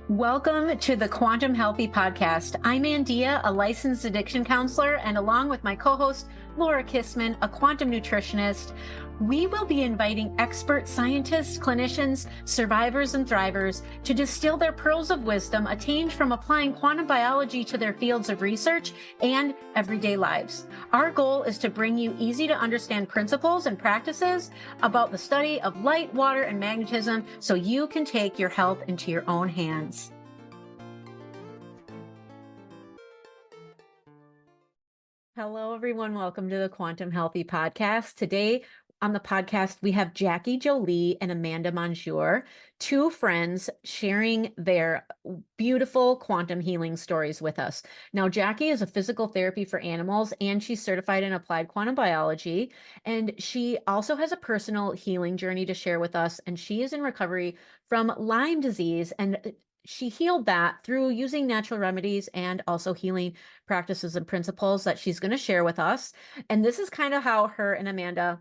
Welcome to the Quantum Healthy Podcast. I'm Andeea, a licensed addiction counselor, and along with my co-host, Laura Kissmann, a quantum nutritionist, we will be inviting expert scientists, clinicians, survivors, and thrivers to distill their pearls of wisdom attained from applying quantum biology to their fields of research and everyday lives. Our goal is to bring you easy to understand principles and practices about the study of light, water, and magnetism so you can take your health into your own hands. Hello, everyone. Welcome to the Quantum Healthy Podcast. Today on the podcast, we have Jolie and Amanda Monjure, two friends sharing their beautiful quantum healing stories with us. Now, Jackie is a physical therapy for animals, and she's certified in applied quantum biology. And she also has a personal healing journey to share with us. And she is in recovery from Lyme disease. And she healed that through using natural remedies and also healing practices and principles that she's going to share with us. And this is kind of how her and Amanda,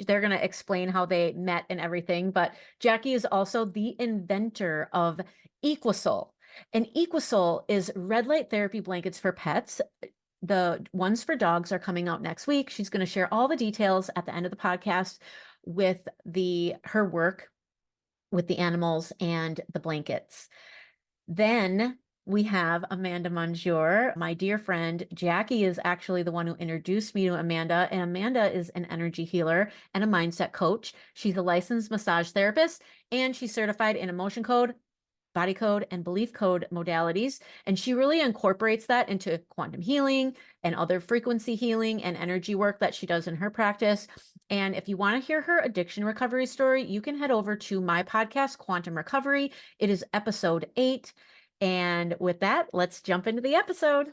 they're going to explain how they met and everything. But Jackie is also the inventor of Equisol. And Equisol is red light therapy blankets for pets. The ones for dogs are coming out next week. She's going to share all the details at the end of the podcast with her work with the animals and the blankets. Then we have Amanda Monjure, my dear friend. Jackie is actually the one who introduced me to Amanda, and Amanda is an energy healer and a mindset coach. She's a licensed massage therapist, and she's certified in emotion code, body code, and belief code modalities. And she really incorporates that into quantum healing and other frequency healing and energy work that she does in her practice. And if you want to hear her addiction recovery story, you can head over to my podcast, Quantum Recovery. It is episode 8. And with that, let's jump into the episode.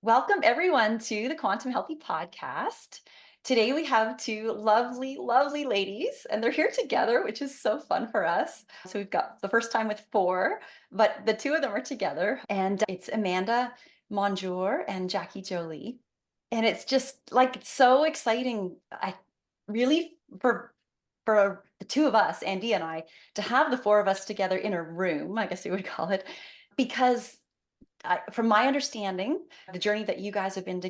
Welcome everyone to the Quantum Healthy Podcast. Today we have two lovely, lovely ladies, and they're here together, which is so fun for us. So we've got the first time with 4, but the 2 of them are together, and it's Amanda Monjure and Jackie Jolie. And it's just like, it's so exciting. I really, for the 2 of us, Andeea and I, to have the 4 of us together in a room, I guess you would call it, because from my understanding, the journey that you guys have been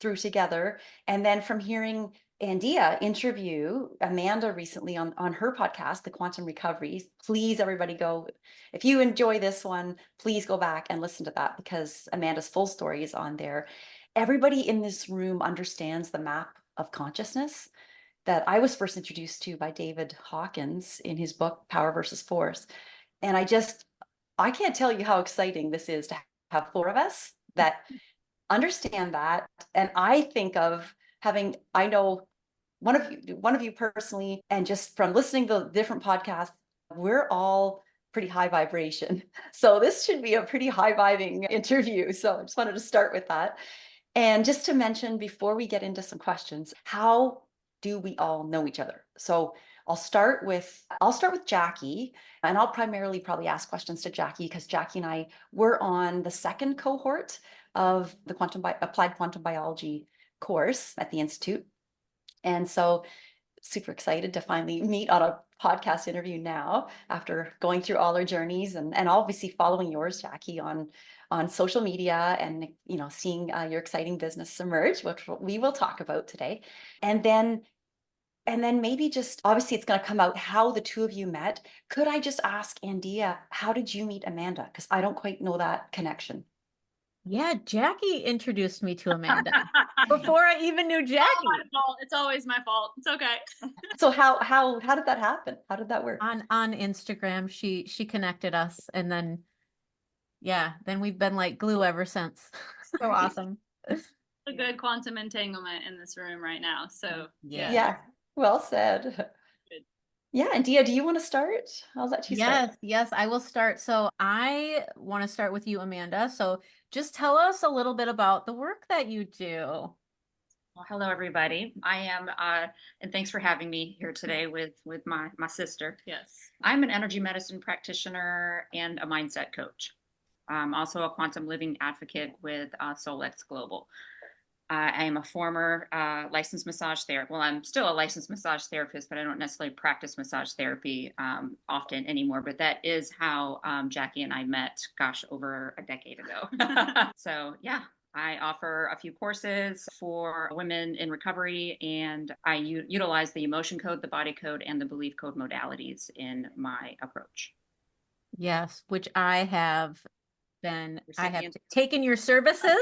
through together, and then from hearing Andeea interview Amanda recently on her podcast, The Quantum Recovery. Please, everybody go. If you enjoy this one, please go back and listen to that because Amanda's full story is on there. Everybody in this room understands the map of consciousness that I was first introduced to by David Hawkins in his book, Power versus Force. And I can't tell you how exciting this is to have 4 of us that understand that. And I think of I know one of you personally, and just from listening to different podcasts, we're all pretty high vibration. So this should be a pretty high vibing interview. So I just wanted to start with that. And just to mention before we get into some questions, how do we all know each other? So I'll start with Jackie, and I'll primarily probably ask questions to Jackie because Jackie and I were on the second cohort of the applied quantum biology course at the Institute. And so super excited to finally meet on a podcast interview now after going through all our journeys and obviously following yours, Jackie, on social media and seeing your exciting business emerge, which we will talk about today. And then maybe just, obviously it's going to come out how the 2 of you met. Could I just ask Andeea, how did you meet Amanda? Because I don't quite know that connection. Yeah, Jackie introduced me to Amanda before I even knew Jackie. My fault. It's always my fault. It's okay. So how did that happen? How did that work? On Instagram, she connected us, and then we've been like glue ever since. So awesome. A good quantum entanglement in this room right now. So yeah. Well said. Good. Yeah, Andeea, do you want to start? I'll let you start. Yes, I will start. So I want to start with you, Amanda. So just tell us a little bit about the work that you do. Well, hello, everybody. I am, and thanks for having me here today with my sister. Yes. I'm an energy medicine practitioner and a mindset coach. I'm also a quantum living advocate with SoulX Global. I am a former licensed massage therapist. Well, I'm still a licensed massage therapist, but I don't necessarily practice massage therapy often anymore. But that is how Jackie and I met, gosh, over a decade ago. So, yeah. I offer a few courses for women in recovery, and I utilize the emotion code, the body code, and the belief code modalities in my approach. Yes, which I have Recipient. taken your services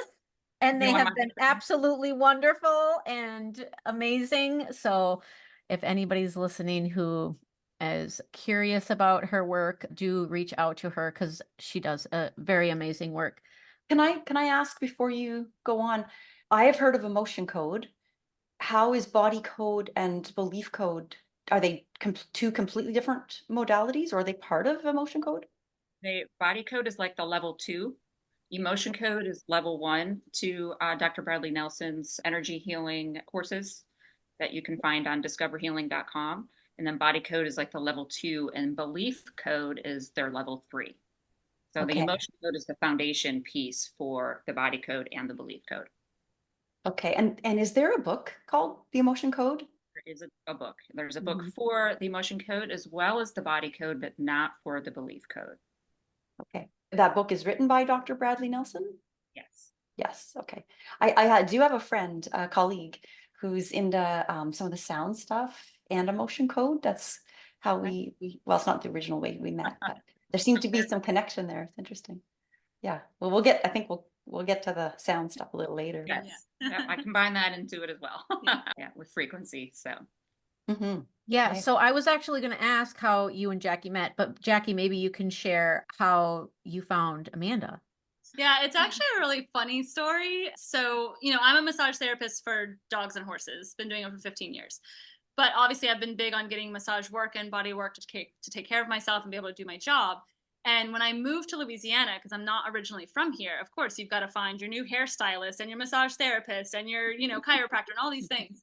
and they You want have been absolutely wonderful and amazing. So if anybody's listening who is curious about her work, do reach out to her because she does a very amazing work. Can I ask before you go on? I have heard of emotion code. How is body code and belief code? Are they two completely different modalities, or are they part of emotion code? The body code is like the level 2. Emotion code is level 1 to Dr. Bradley Nelson's energy healing courses that you can find on discoverhealing.com. And then body code is like the level 2, and belief code is their level 3. So the Okay. emotion code is the foundation piece for the body code and the belief code. Okay. And is there a book called The Emotion Code? There is a book. There's a book Mhm. for the emotion code as well as the body code, but not for the belief code. Okay. That book is written by Dr. Bradley Nelson? Yes. Yes. Okay. I do have a friend, a colleague, who's into some of the sound stuff and emotion code. That's how we well, it's not the original way we met, but there seemed to be some connection there. It's interesting. Yeah. Well, I think we'll get to the sound stuff a little later. Yes. Yeah, I combine that into it as well. Yeah, with frequency. So Mm-hmm. Yeah, Okay. so I was actually going to ask how you and Jackie met, but Jackie, maybe you can share how you found Amanda. Yeah, it's actually a really funny story. So, I'm a massage therapist for dogs and horses, been doing it for 15 years. But obviously, I've been big on getting massage work and body work to take care of myself and be able to do my job. And when I moved to Louisiana, because I'm not originally from here, of course, you've got to find your new hairstylist and your massage therapist and your, chiropractor and all these things.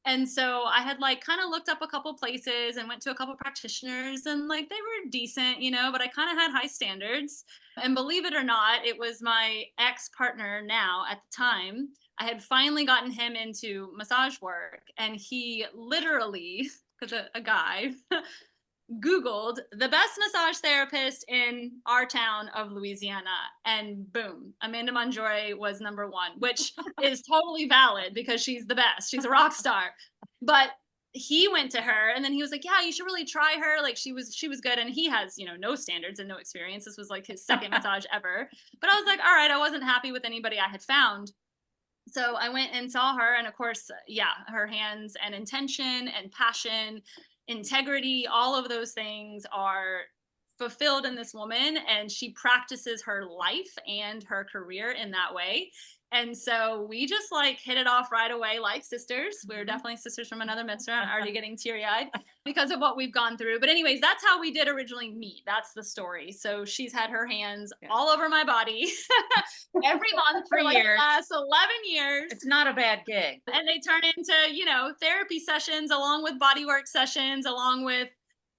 And so I had kind of looked up a couple places and went to a couple practitioners, and they were decent, but I kind of had high standards. And believe it or not, it was my ex-partner now at the time. I had finally gotten him into massage work, and he literally, because a guy, Googled the best massage therapist in our town of Louisiana, and boom, Amanda Monjure was number 1, which is totally valid because she's the best. She's a rock star. But he went to her, and then he was like, yeah, you should really try her. She was good. And he has, no standards and no experience. This was his second massage ever. But I was like, all right, I wasn't happy with anybody I had found. So I went and saw her, and of course, yeah, her hands and intention and passion, integrity, all of those things are fulfilled in this woman, and she practices her life and her career in that way. And so we just hit it off right away, like sisters. We're definitely sisters from another mitzvah. I'm already getting teary-eyed because of what we've gone through. But anyways, that's how we did originally meet. That's the story. So she's had her hands all over my body every month for the last 11 years. it's not a bad gig. And they turn into, therapy sessions along with bodywork sessions, along with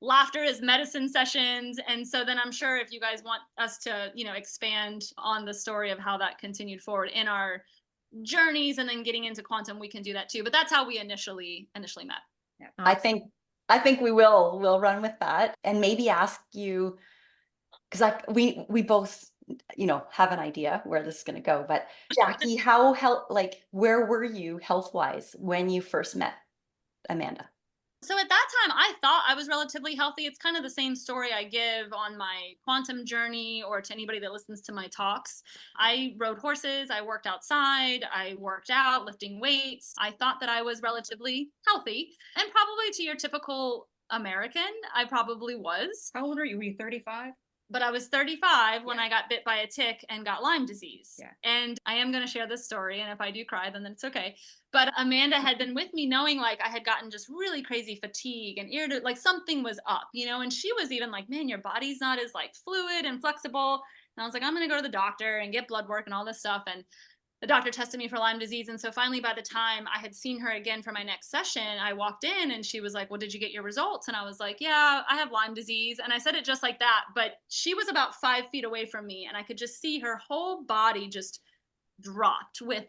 laughter is medicine sessions. And so then I'm sure if you guys want us to, expand on the story of how that continued forward in our journeys and then getting into quantum, we can do that too. But that's how we initially met. Yeah. I think we'll run with that, and maybe ask you, because we both have an idea where this is going to go. But Jackie, where were you health-wise when you first met Amanda? So at that time, I thought I was relatively healthy. It's kind of the same story I give on my quantum journey or to anybody that listens to my talks. I rode horses, I worked outside, I worked out, lifting weights. I thought that I was relatively healthy, and probably to your typical American, I probably was. How old are you? Were you 35? But I was 35 when I got bit by a tick and got Lyme disease. Yeah. And I am going to share this story. And if I do cry, then it's okay. But Amanda had been with me knowing I had gotten just really crazy fatigue and irritable, something was up, and she was even like, man, your body's not as fluid and flexible. And I was like, I'm going to go to the doctor and get blood work and all this stuff. And the doctor tested me for Lyme disease. And so finally, by the time I had seen her again for my next session, I walked in and she was like, well, did you get your results? And I was like, yeah, I have Lyme disease. And I said it just like that, but she was about 5 feet away from me, and I could just see her whole body just dropped with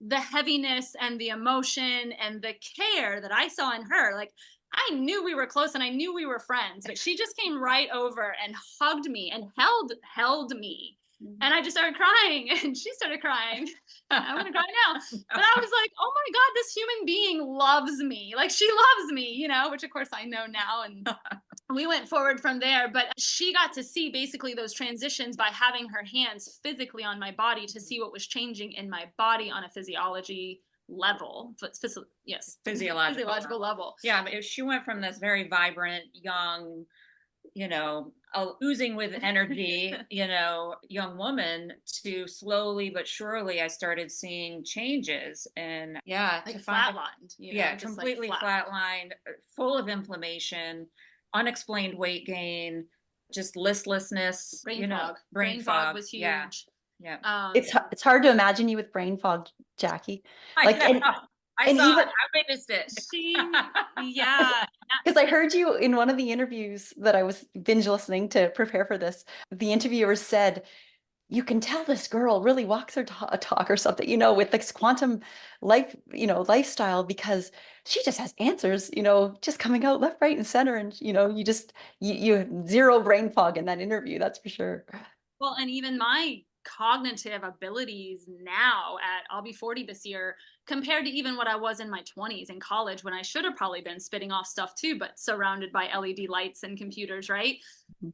the heaviness and the emotion and the care that I saw in her. Like, I knew we were close and I knew we were friends, but she just came right over and hugged me and held me. And I just started crying and she started crying. I want to cry now. But I was like, oh my God, this human being loves me. Like, she loves me, you know, which of course I know now. And we went forward from there. But she got to see basically those transitions by having her hands physically on my body to see what was changing in my body on a physiology level. Yes, physiological level. Yeah, but she went from this very vibrant, young, oozing with energy, young woman to slowly but surely I started seeing changes, and like flatlined, completely flatlined, full of inflammation, unexplained weight gain, just listlessness, brain fog was huge. Yeah. It's hard to imagine you with brain fog, Jackie. I witnessed it. Because I heard you in one of the interviews that I was binge listening to prepare for this. The interviewer said, you can tell this girl really walks her talk or something, with this quantum life, lifestyle, because she just has answers, just coming out left, right, and center. And, you zero brain fog in that interview. That's for sure. Well, and even my cognitive abilities now I'll be 40 this year, compared to even what I was in my 20s in college, when I should have probably been spitting off stuff too, but surrounded by LED lights and computers, right?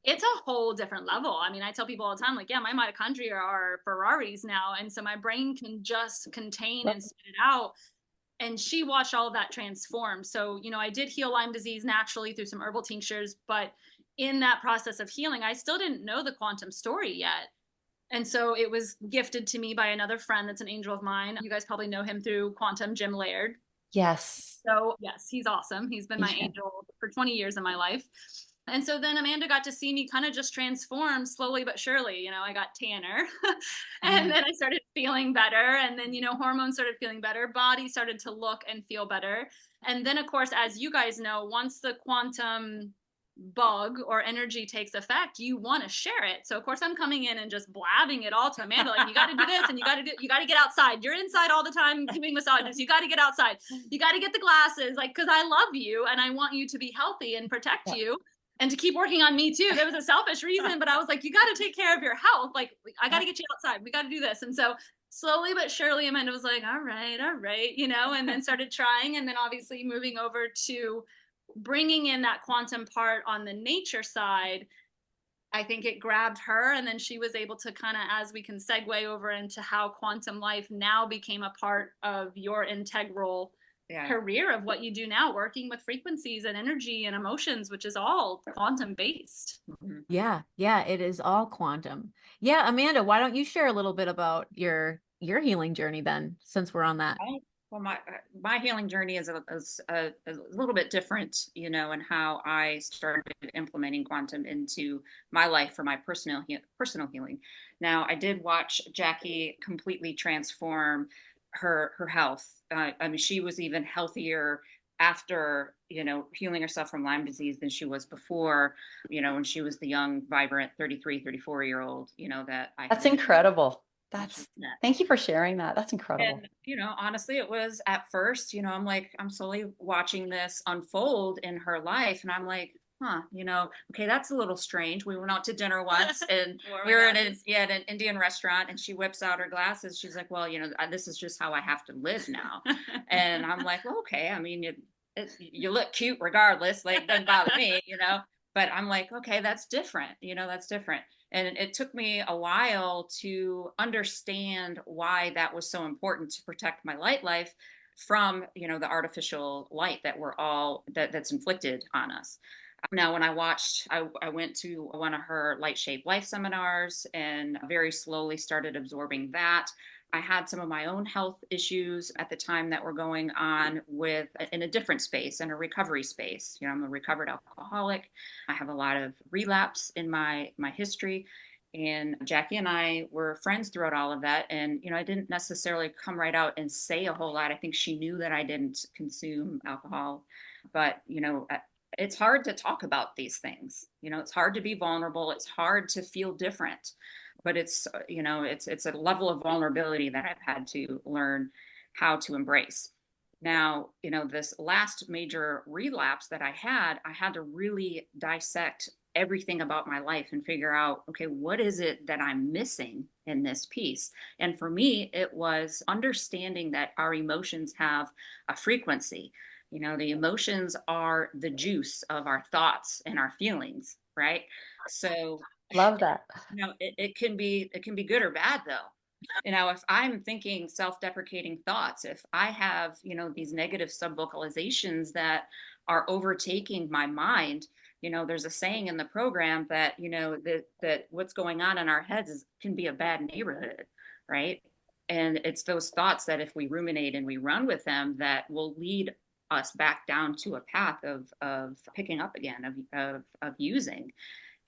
It's a whole different level. I mean, I tell people all the time, like, yeah, my mitochondria are Ferraris now. And so my brain can just contain and spit it out. And she watched all of that transform. So, I did heal Lyme disease naturally through some herbal tinctures, but in that process of healing, I still didn't know the quantum story yet. And so it was gifted to me by another friend that's an angel of mine. You guys probably know him through Quantum, Jim Laird. Yes. So yes, he's awesome. He's been my angel for 20 years in my life. And so then Amanda got to see me kind of just transform slowly but surely. I got tanner and then I started feeling better. And then, hormones started feeling better. Body started to look and feel better. And then, of course, as you guys know, once the quantum bug or energy takes effect, you want to share it. So of course I'm coming in and just blabbing it all to Amanda, like, you got to do this and you got to get outside. You're inside all the time doing massages. You got to get outside. You got to get the glasses, like, because I love you and I want you to be healthy and protect you and to keep working on me too. There was a selfish reason, but I was like, you got to take care of your health. Like, I got to get you outside. We got to do this. And so slowly but surely Amanda was like, all right, and then started trying. And then obviously moving over to bringing in that quantum part on the nature side, I think it grabbed her. And then she was able to kind of, as we can segue over into how quantum life now became a part of your integral career of what you do now, working with frequencies and energy and emotions, which is all quantum based. Yeah, it is all quantum. Yeah, Amanda, why don't you share a little bit about your healing journey then, since we're on that? Well, my healing journey is a little bit different, in how I started implementing quantum into my life for my personal healing. Now, I did watch Jackie completely transform her health. I mean, she was even healthier after, healing herself from Lyme disease than she was before, when she was the young, vibrant 33, 34-year-old, That's incredible. Thank you for sharing that. That's incredible. And, honestly, it was at first, I'm slowly watching this unfold in her life. And I'm like, okay, that's a little strange. We went out to dinner once and we were at an Indian restaurant and she whips out her glasses. She's like, well, this is just how I have to live now. And I'm like, well, okay. I mean, you look cute regardless. Like, doesn't bother me, but I'm like, okay, that's different. That's different. And it took me a while to understand why that was so important to protect my light life from, the artificial light that that's inflicted on us. Now, when I went to one of her Light Shape Life seminars and very slowly started absorbing that. I had some of my own health issues at the time that were going on in a different space, in a recovery space. I'm a recovered alcoholic. I have a lot of relapse in my history. And Jackie and I were friends throughout all of that. And, I didn't necessarily come right out and say a whole lot. I think she knew that I didn't consume alcohol. But, it's hard to talk about these things. It's hard to be vulnerable. It's hard to feel different. But it's a level of vulnerability that I've had to learn. how to embrace. Now, this last major relapse that I had to really dissect everything about my life and figure out, okay, what is it that I'm missing in this piece? And for me, it was understanding that our emotions have a frequency. The emotions are the juice of our thoughts and our feelings, right? So, Love that. it can be good or bad though. If I'm thinking self-deprecating thoughts, if I have, these negative subvocalizations that are overtaking my mind, there's a saying in the program that, that what's going on in our heads can be a bad neighborhood, right? And it's those thoughts that if we ruminate and we run with them, that will lead us back down to a path of picking up again, of using.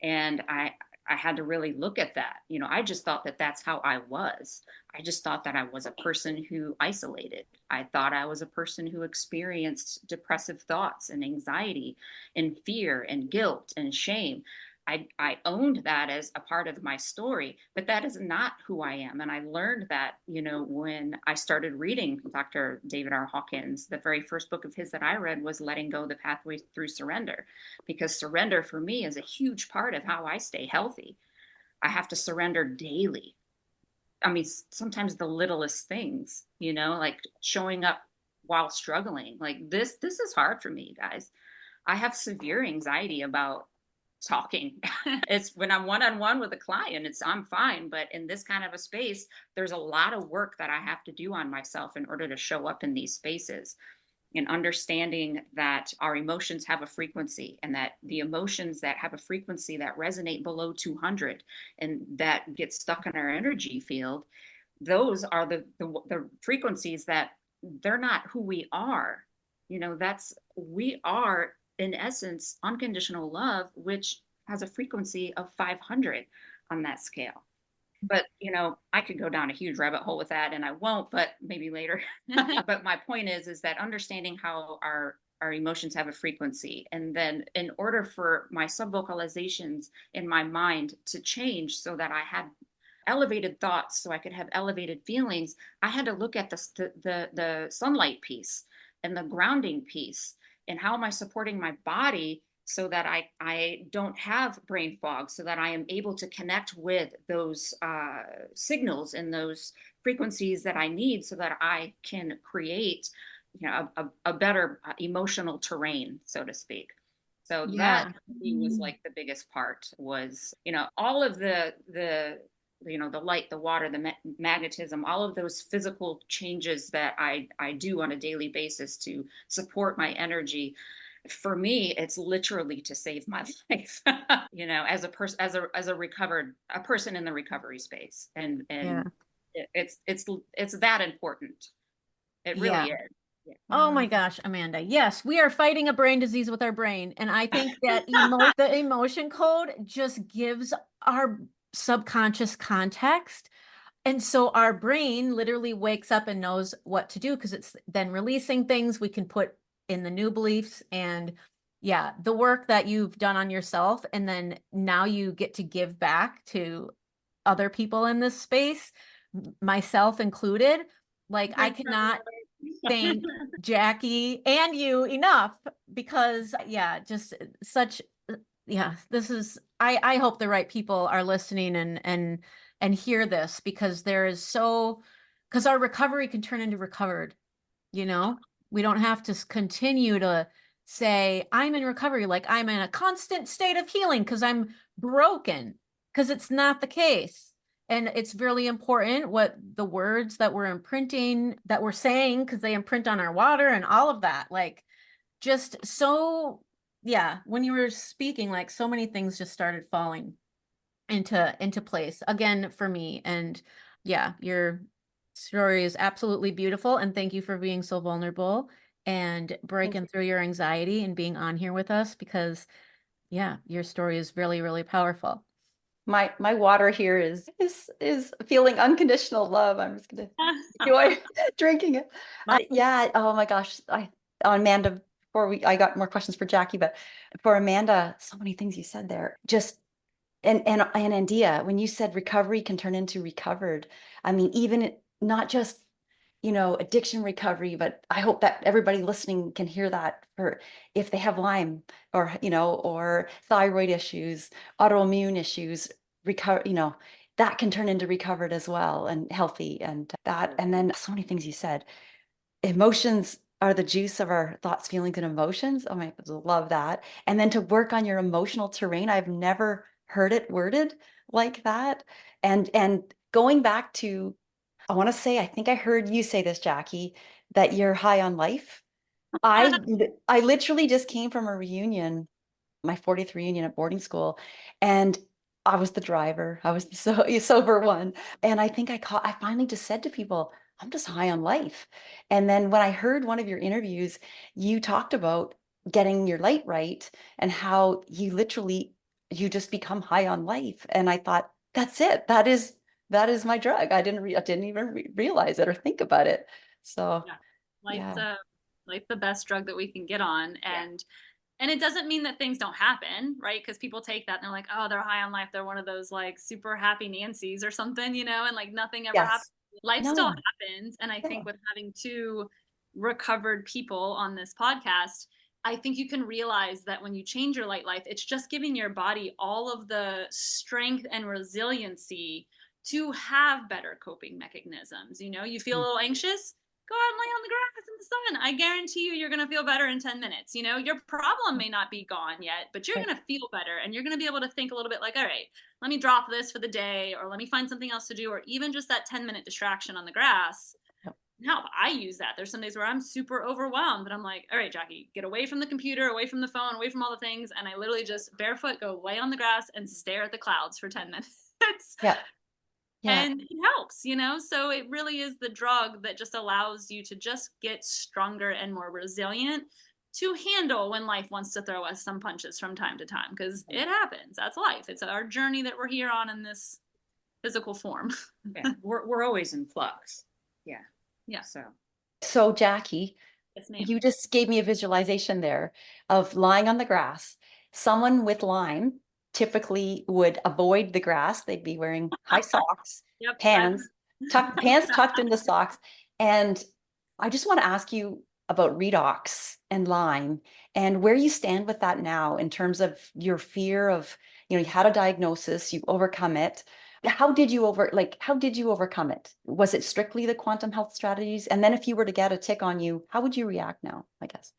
And I had to really look at that. I just thought that that's how I was. I just thought that I was a person who isolated. I thought I was a person who experienced depressive thoughts and anxiety and fear and guilt and shame. I owned that as a part of my story, but that is not who I am. And I learned that, when I started reading Dr. David R. Hawkins. The very first book of his that I read was Letting Go: The Pathway Through Surrender, because surrender for me is a huge part of how I stay healthy. I have to surrender daily. I mean, sometimes the littlest things, like showing up while struggling. Like this is hard for me, guys. I have severe anxiety about talking. It's when I'm one-on-one with a client, I'm fine. But in this kind of a space, there's a lot of work that I have to do on myself in order to show up in these spaces. And understanding that our emotions have a frequency, and that the emotions that have a frequency that resonate below 200 and that get stuck in our energy field, those are the frequencies that they're not who we are. We are, in essence, unconditional love, which has a frequency of 500 on that scale. But, I could go down a huge rabbit hole with that, and I won't, but maybe later. But my point is that understanding how our emotions have a frequency, and then in order for my subvocalizations in my mind to change so that I had elevated thoughts, so I could have elevated feelings, I had to look at the sunlight piece and the grounding piece, and how am I supporting my body so that I don't have brain fog, so that I am able to connect with those signals and those frequencies that I need, so that I can create, a better emotional terrain, so to speak. So Yeah. that was like the biggest part was, all of the light, the water, the magnetism, all of those physical changes that I do on a daily basis to support my energy. For me, it's literally to save my life, as a person, as a person in the recovery space. And Yeah. it's that important. It really Yeah. is. Yeah. Oh my gosh, Amanda. Yes, we are fighting a brain disease with our brain. And I think that the emotion code just gives our subconscious context. And so our brain literally wakes up and knows what to do, because it's then releasing things we can put in the new beliefs. And yeah, the work that you've done on yourself, and then now you get to give back to other people in this space, myself included. Like, I cannot thank Jackie and you enough, because yeah, just such, yeah, this is, I hope the right people are listening and hear this, because because our recovery can turn into recovered, we don't have to continue to say I'm in recovery, like I'm in a constant state of healing because I'm broken, because it's not the case. And it's really important what the words that we're imprinting, that we're saying, because they imprint on our water and all of that. Like, just so, yeah, when you were speaking, like so many things just started falling into place again for me. And yeah, your story is absolutely beautiful. And thank you for being so vulnerable and breaking through your anxiety and being on here with us, because yeah, your story is really, really powerful. My water here is feeling unconditional love. I'm just gonna enjoy drinking it. Yeah. Oh my gosh. Amanda, I got more questions for Jackie, but for Amanda, so many things you said there. Just and Andeea, when you said recovery can turn into recovered, I mean, even not just addiction recovery, but I hope that everybody listening can hear that for if they have Lyme or, or thyroid issues, autoimmune issues, recover, that can turn into recovered as well and healthy and that. And then so many things you said. Emotions are the juice of our thoughts, feelings, and emotions. Oh my, I love that. And then to work on your emotional terrain. I've never heard it worded like that. And going back to, I want to say, I think I heard you say this, Jackie, that you're high on life. I literally just came from a reunion, my 40th reunion at boarding school, and I was the driver. I was the sober one. And I think I finally just said to people, I'm just high on life. And then when I heard one of your interviews, you talked about getting your light right and how you just become high on life. And I thought, that's it. That is my drug. I didn't even realize it or think about it. So Yeah. yeah. Life's the best drug that we can get on. And it doesn't mean that things don't happen, right? Because people take that and they're like, oh, they're high on life. They're one of those like super happy Nancy's or something, and like nothing ever happens. Yes. Life still No. happens. And I think Yeah. with having two recovered people on this podcast, I think you can realize that when you change your life, it's just giving your body all of the strength and resiliency to have better coping mechanisms. You feel a little anxious, go out and lay on the grass in the sun. I guarantee you're going to feel better in 10 minutes. Your problem may not be gone yet, but you're Right. going to feel better and you're going to be able to think a little bit like, all right, let me drop this for the day, or let me find something else to do, or even just that 10-minute distraction on the grass. Yep. Now, I use that. There's some days where I'm super overwhelmed and I'm like, all right, Jackie, get away from the computer, away from the phone, away from all the things. And I literally just barefoot go lay on the grass and stare at the clouds for 10 minutes. Yeah. Yeah. And it helps, so it really is the drug that just allows you to just get stronger and more resilient to handle when life wants to throw us some punches from time to time, because it happens. That's life. It's our journey that we're here on in this physical form. Yeah, we're always in flux. Yeah. Yeah. So Jackie, Yes, ma'am. you just gave me a visualization there of lying on the grass. Someone with Lyme typically would avoid the grass. They'd be wearing high socks, Yep. pants tucked into socks. And I just want to ask you about redox and Lyme and where you stand with that now in terms of your fear of, you had a diagnosis, you overcome it. How did you overcome it? Was it strictly the quantum health strategies? And then if you were to get a tick on you, how would you react now, I guess?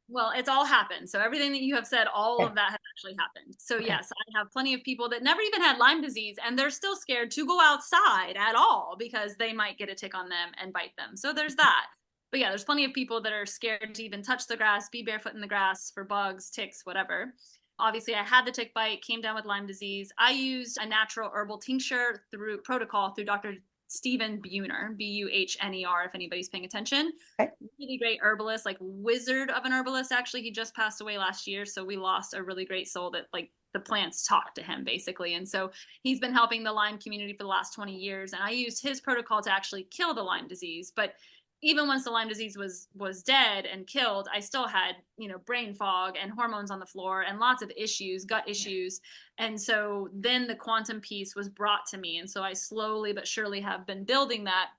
Well, it's all happened. So everything that you have said, all Okay. of that has actually happened. So Okay. yes, I have plenty of people that never even had Lyme disease and they're still scared to go outside at all because they might get a tick on them and bite them. So there's that. But yeah, there's plenty of people that are scared to even touch the grass, be barefoot in the grass for bugs, ticks, whatever. Obviously, I had the tick bite, came down with Lyme disease. I used a natural herbal tincture through Dr. Stephen Buhner, Buhner, if anybody's paying attention. Okay. Really great herbalist, like wizard of an herbalist. Actually, he just passed away last year. So we lost a really great soul that like the plants talk to him basically. And so he's been helping the Lyme community for the last 20 years. And I used his protocol to actually kill the Lyme disease. But even once the Lyme disease was dead and killed, I still had, brain fog and hormones on the floor and lots of issues, gut issues. And so then the quantum piece was brought to me. And so I slowly but surely have been building that.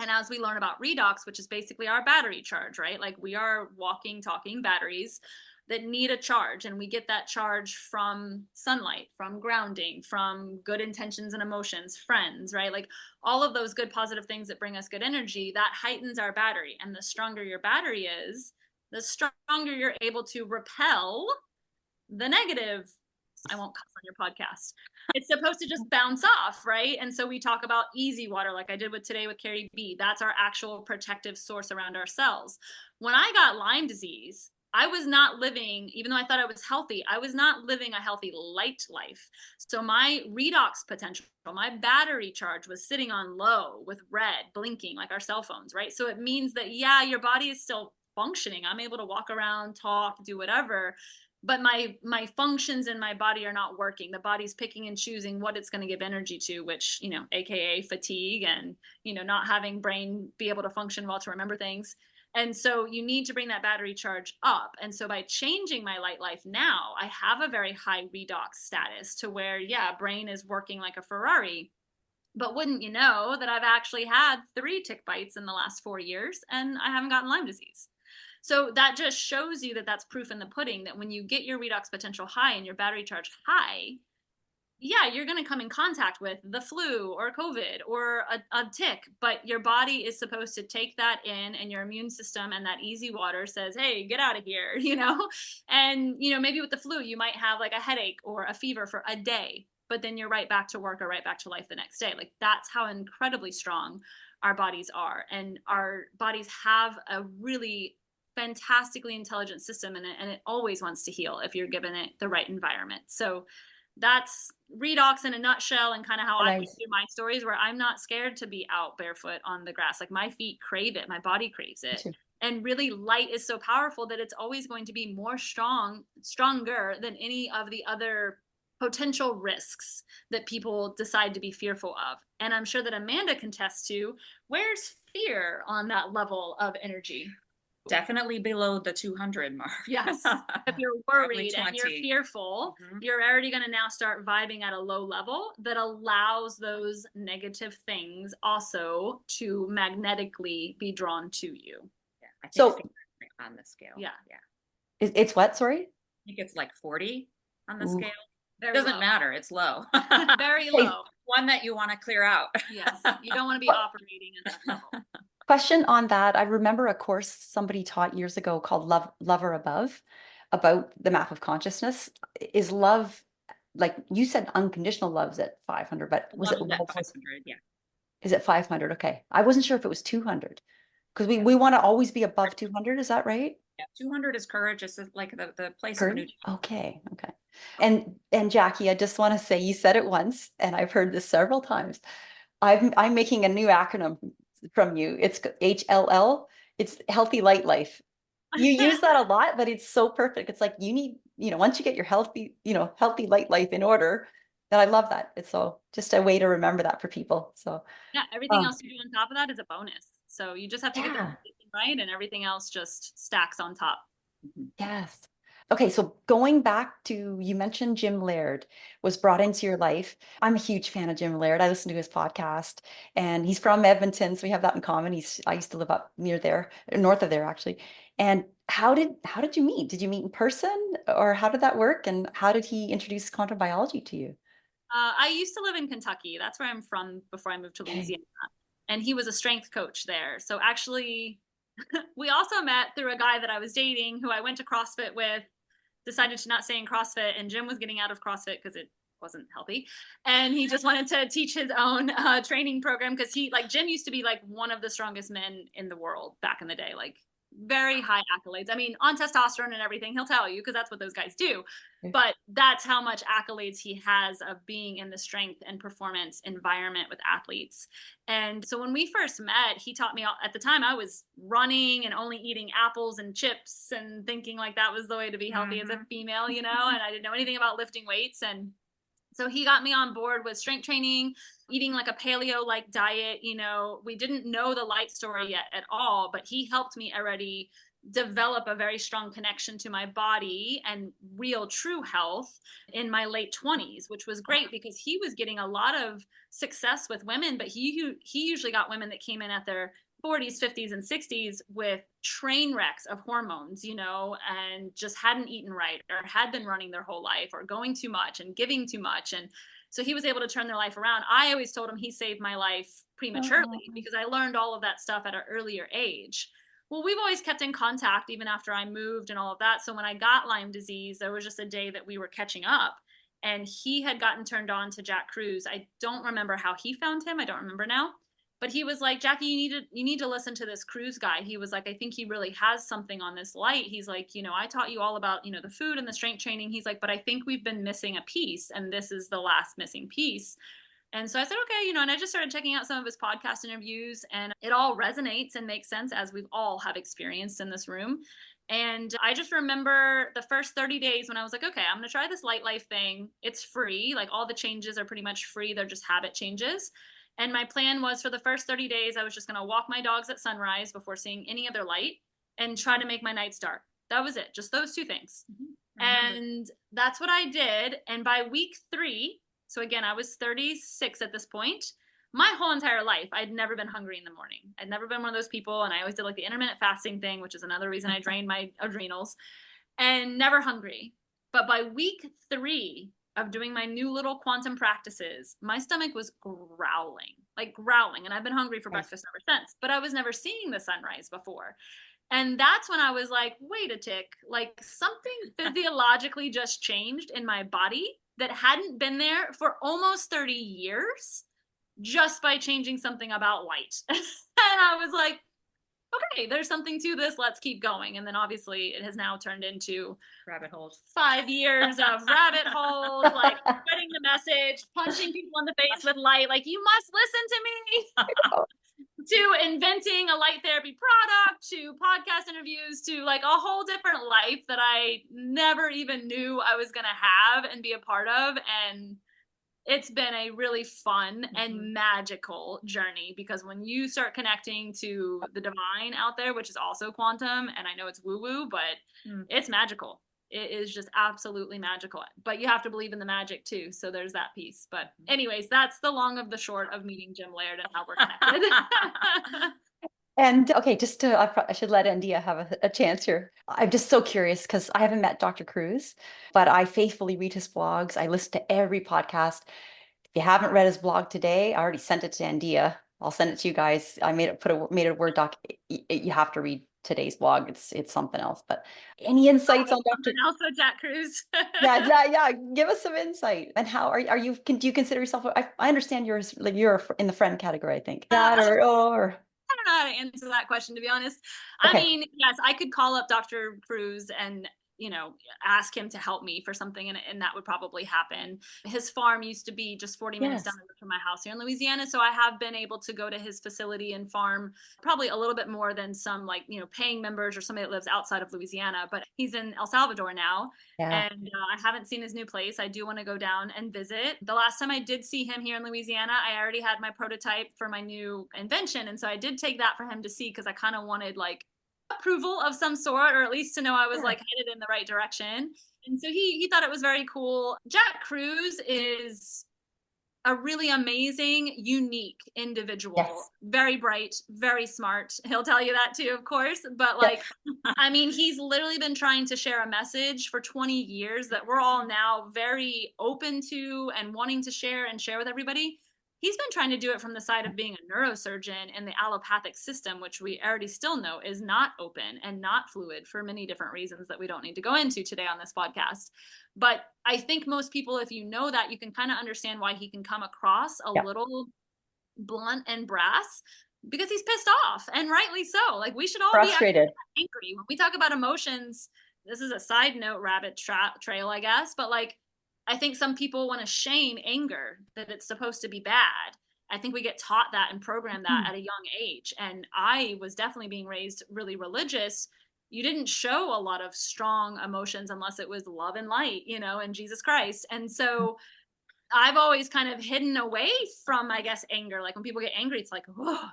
And as we learn about redox, which is basically our battery charge, right? Like we are walking, talking batteries that need a charge. And we get that charge from sunlight, from grounding, from good intentions and emotions, friends, right? Like all of those good positive things that bring us good energy, that heightens our battery. And the stronger your battery is, the stronger you're able to repel the negative. I won't cuss on your podcast. It's supposed to just bounce off, right? And so we talk about easy water, like I did today with Carrie B. That's our actual protective source around our cells. When I got Lyme disease, I was not living, even though I thought I was healthy, I was not living a healthy light life. So my redox potential, my battery charge was sitting on low with red, blinking like our cell phones, right? So it means that, yeah, your body is still functioning. I'm able to walk around, talk, do whatever, but my functions in my body are not working. The body's picking and choosing what it's going to give energy to, which, AKA fatigue and, not having brain be able to function well to remember things. And so you need to bring that battery charge up. And so by changing my light life now, I have a very high redox status to where, yeah, brain is working like a Ferrari, But wouldn't you know that I've actually had 3 tick bites in the last 4 years and I haven't gotten Lyme disease. So that just shows you that that's proof in the pudding that when you get your redox potential high and your battery charge high, yeah, you're going to come in contact with the flu or COVID or a tick, but your body is supposed to take that in, and your immune system and that easy water says, hey, get out of here, And, maybe with the flu, you might have like a headache or a fever for a day, but then you're right back to work or right back to life the next day. Like that's how incredibly strong our bodies are. And our bodies have a really fantastically intelligent system in it, and it always wants to heal if you're given it the right environment. So that's redox in a nutshell, and kind of how I do my stories, where I'm not scared to be out barefoot on the grass. Like my feet crave it, my body craves it. And really light is so powerful that it's always going to be stronger than any of the other potential risks that people decide to be fearful of. And I'm sure that Amanda can attest to, where's fear on that level of energy? Definitely below the 200 mark. Yes. If you're worried and you're fearful, you're already going to now start vibing at a low level that allows those negative things also to magnetically be drawn to you. Yeah, I think it's on the scale. Yeah. Yeah. It's what, sorry? I think it's like 40 on the scale. Very it doesn't low. matter. It's low. Very low. One that you want to clear out. Yes. You don't want to be operating at that level. Question on that. I remember a course somebody taught years ago called Love or Above, about the map of consciousness. Is love, like you said, unconditional love's at 500, but was it love 500? Yeah. Is it 500? Okay. I wasn't sure if it was 200, because we want to always be above 200. Is that right? Yeah. 200 is courage. It's like the place of courage. Okay. And Jackie, I just want to say, you said it once, and I've heard this several times. I'm making a new acronym from you. It's HLL. It's healthy light life. You use that a lot, but it's so perfect. It's like you need, once you get your healthy light life in order, then I love that. It's so just a way to remember that for people. So yeah, everything else you do on top of that is a bonus. So you just have to get the right, and everything else just stacks on top. Yes. Okay, so going back to, you mentioned Jim Laird was brought into your life. I'm a huge fan of Jim Laird. I listen to his podcast, and he's from Edmonton, so we have that in common. I used to live up near there, north of there actually. And how did you meet? Did you meet in person, or how did that work? And how did he introduce quantum biology to you? I used to live in Kentucky. That's where I'm from before I moved to Louisiana. And he was a strength coach there. So actually, we also met through a guy that I was dating who I went to CrossFit with, decided to not stay in CrossFit, and Jim was getting out of CrossFit because it wasn't healthy. And he just wanted to teach his own training program, because Jim used to be like one of the strongest men in the world back in the day, like very high accolades. I mean, on testosterone and everything, he'll tell you, because that's what those guys do. But that's how much accolades he has of being in the strength and performance environment with athletes. And so when we first met, he taught me, at the time I was running and only eating apples and chips and thinking like that was the way to be healthy as a female, and I didn't know anything about lifting weights. And so he got me on board with strength training, eating like a paleo-like diet. We didn't know the light story yet at all, but he helped me already develop a very strong connection to my body and real true health in my late 20s, which was great because he was getting a lot of success with women, but he usually got women that came in at their 40s, 50s, and 60s with train wrecks of hormones, and just hadn't eaten right, or had been running their whole life, or going too much and giving too much. And so he was able to turn their life around. I always told him he saved my life prematurely because I learned all of that stuff at an earlier age. Well, we've always kept in contact even after I moved and all of that. So when I got Lyme disease, there was just a day that we were catching up, and he had gotten turned on to Jack Cruz. I don't remember how he found him. I don't remember now. But he was like, Jackie, you need to listen to this Cruz guy. He was like, I think he really has something on this light. He's like, I taught you all about, the food and the strength training. He's like, but I think we've been missing a piece, and this is the last missing piece. And so I said, okay, and I just started checking out some of his podcast interviews, and it all resonates and makes sense, as we've all have experienced in this room. And I just remember the first 30 days when I was like, okay, I'm going to try this light life thing. It's free. Like all the changes are pretty much free. They're just habit changes. And my plan was, for the first 30 days, I was just going to walk my dogs at sunrise before seeing any other light, and try to make my nights dark. That was it. Just those two things. And that's what I did. And by week 3, so again, I was 36 at this point. my whole entire life, I'd never been hungry in the morning. I'd never been one of those people. And I always did like the intermittent fasting thing, which is another reason I drained my adrenals, and never hungry. But by week 3 of doing my new little quantum practices, my stomach was growling, like growling. And I've been hungry for breakfast ever since, but I was never seeing the sunrise before. And that's when I was like, wait a tick, like something physiologically just changed in my body that hadn't been there for almost 30 years just by changing something about light. And I was like, okay, there's something to this. Let's keep going. And then obviously it has now turned into Rabbit holes. 5 years of rabbit holes, like spreading the message, punching people in the face with light. Like, you must listen to me. To inventing a light therapy product, to podcast interviews, to like a whole different life that I never even knew I was going to have and be a part of. And it's been a really fun and magical journey, because when you start connecting to the divine out there, which is also quantum, and I know it's woo-woo, but it's magical. It is just absolutely magical. But you have to believe in the magic too. So there's that piece. But anyways, that's the long of the short of meeting Jim Laird and how we're connected. And okay, just to, I should let Andeea have a chance here. I'm just so curious because I haven't met Dr. Cruz, but I faithfully read his blogs. I listen to every podcast. If you haven't read his blog today, I already sent it to Andeea. I'll send it to you guys. I made it a Word doc. You have to read today's blog. It's something else. But any insights on Dr. Also, Jack Cruz. Yeah. Give us some insight. And how are you? Do you consider yourself? I understand you're in the friend category, I think. That or. I don't know how to answer that question, to be honest. Okay. I mean, yes, I could call up Dr. Cruz and, ask him to help me for something, and that would probably happen. His farm used to be just 40 minutes down the road from my house here in Louisiana. So I have been able to go to his facility and farm probably a little bit more than some paying members or somebody that lives outside of Louisiana, but he's in El Salvador now. Yeah. And I haven't seen his new place. I do want to go down and visit. The last time I did see him here in Louisiana, I already had my prototype for my new invention. And so I did take that for him to see, because I kind of wanted like approval of some sort, or at least to know I was like headed in the right direction. And so he thought it was very cool. Jack Cruz is a really amazing, unique individual. Yes. Very bright, very smart. He'll tell you that too, of course. But like, I mean, he's literally been trying to share a message for 20 years that we're all now very open to and wanting to share with everybody. He's been trying to do it from the side of being a neurosurgeon in the allopathic system, which we already still know is not open and not fluid for many different reasons that we don't need to go into today on this podcast. But I think most people, if you know that, you can kind of understand why he can come across a little blunt and brass, because he's pissed off, and rightly so. Like, we should all Frustrated. be angry. When we talk about emotions, this is a side note, rabbit trail, I guess, but like, I think some people want to shame anger, that it's supposed to be bad. I think we get taught that and programmed that at a young age. And I was definitely being raised really religious. You didn't show a lot of strong emotions unless it was love and light, and Jesus Christ. And so I've always kind of hidden away from, I guess, anger. Like, when people get angry, it's like, whoa,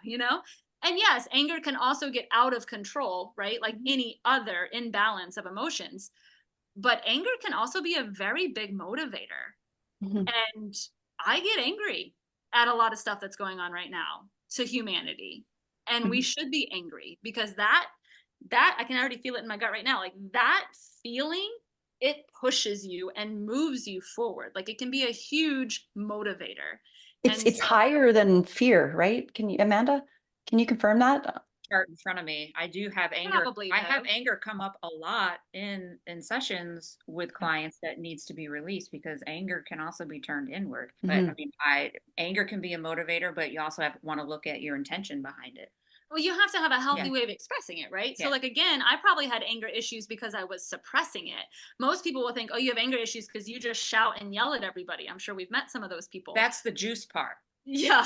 And yes, anger can also get out of control, right? Like any other imbalance of emotions. But anger can also be a very big motivator. And I get angry at a lot of stuff that's going on right now to humanity. And we should be angry, because that I can already feel it in my gut right now. Like, that feeling, it pushes you and moves you forward. Like, it can be a huge motivator. It's higher than fear, right? Amanda, can you confirm that? Chart in front of me. I do have anger. I have anger come up a lot in sessions with clients that needs to be released, because anger can also be turned inward. But I mean, anger can be a motivator, but you also want to look at your intention behind it. Well, you have to have a healthy way of expressing it, right? So like, again, I probably had anger issues because I was suppressing it. Most people will think, oh, you have anger issues because you just shout and yell at everybody. I'm sure we've met some of those people. That's the juice part. Yeah.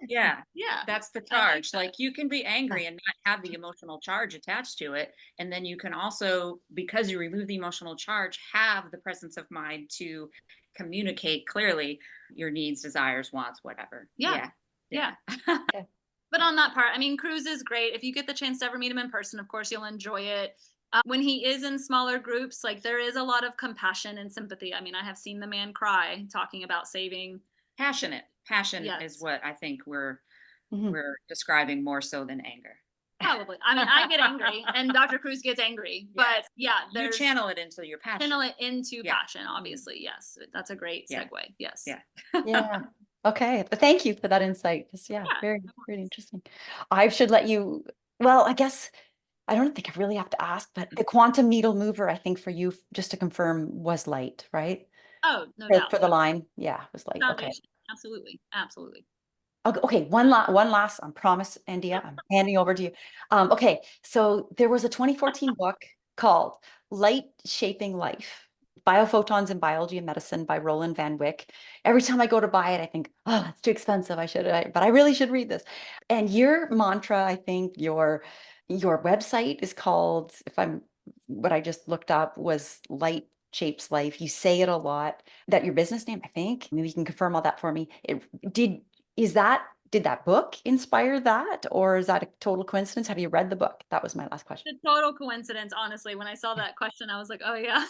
Yeah. That's the charge. Like, you can be angry and not have the emotional charge attached to it. And then you can also, because you remove the emotional charge, have the presence of mind to communicate clearly your needs, desires, wants, whatever. Yeah. But on that part, I mean, Cruz is great. If you get the chance to ever meet him in person, of course, you'll enjoy it. When he is in smaller groups, like, there is a lot of compassion and sympathy. I mean, I have seen the man cry talking about saving. Passionate. Passion Yes. is what I think Mhm. we're describing more so than anger. Probably. I mean, I get angry and Dr. Cruz gets angry, but Yes. yeah, You there's channel it into your passion. channel it into Yeah. passion, obviously. Yes. That's a great Yeah. segue. Yes. Yeah. Yeah. Okay. But thank you for that insight. Just, yeah, Yeah, very, of very course. interesting. I should let you, well, I guess I don't think I really have to ask, but the quantum needle mover, I think for you, just to confirm, was light, right? Oh, no doubt. For the Lyme. Yeah, it was light. Okay. Foundation. Absolutely. Absolutely. Okay, one last, I promise, Andeea, I'm handing over to you. Okay, so there was a 2014 book called Light Shaping Life, Biophotons in Biology and Medicine by Roland Van Wyck. Every time I go to buy it, I think, oh, it's too expensive. But I really should read this. And your mantra, I think your website is called, what I just looked up was Light Shapes Life. You say it a lot. That your business name, I think. Maybe you can confirm all that for me. Did did that book inspire that, or is that a total coincidence? Have you read the book? That was my last question. The total coincidence, honestly. When I saw that question, I was like, oh yeah.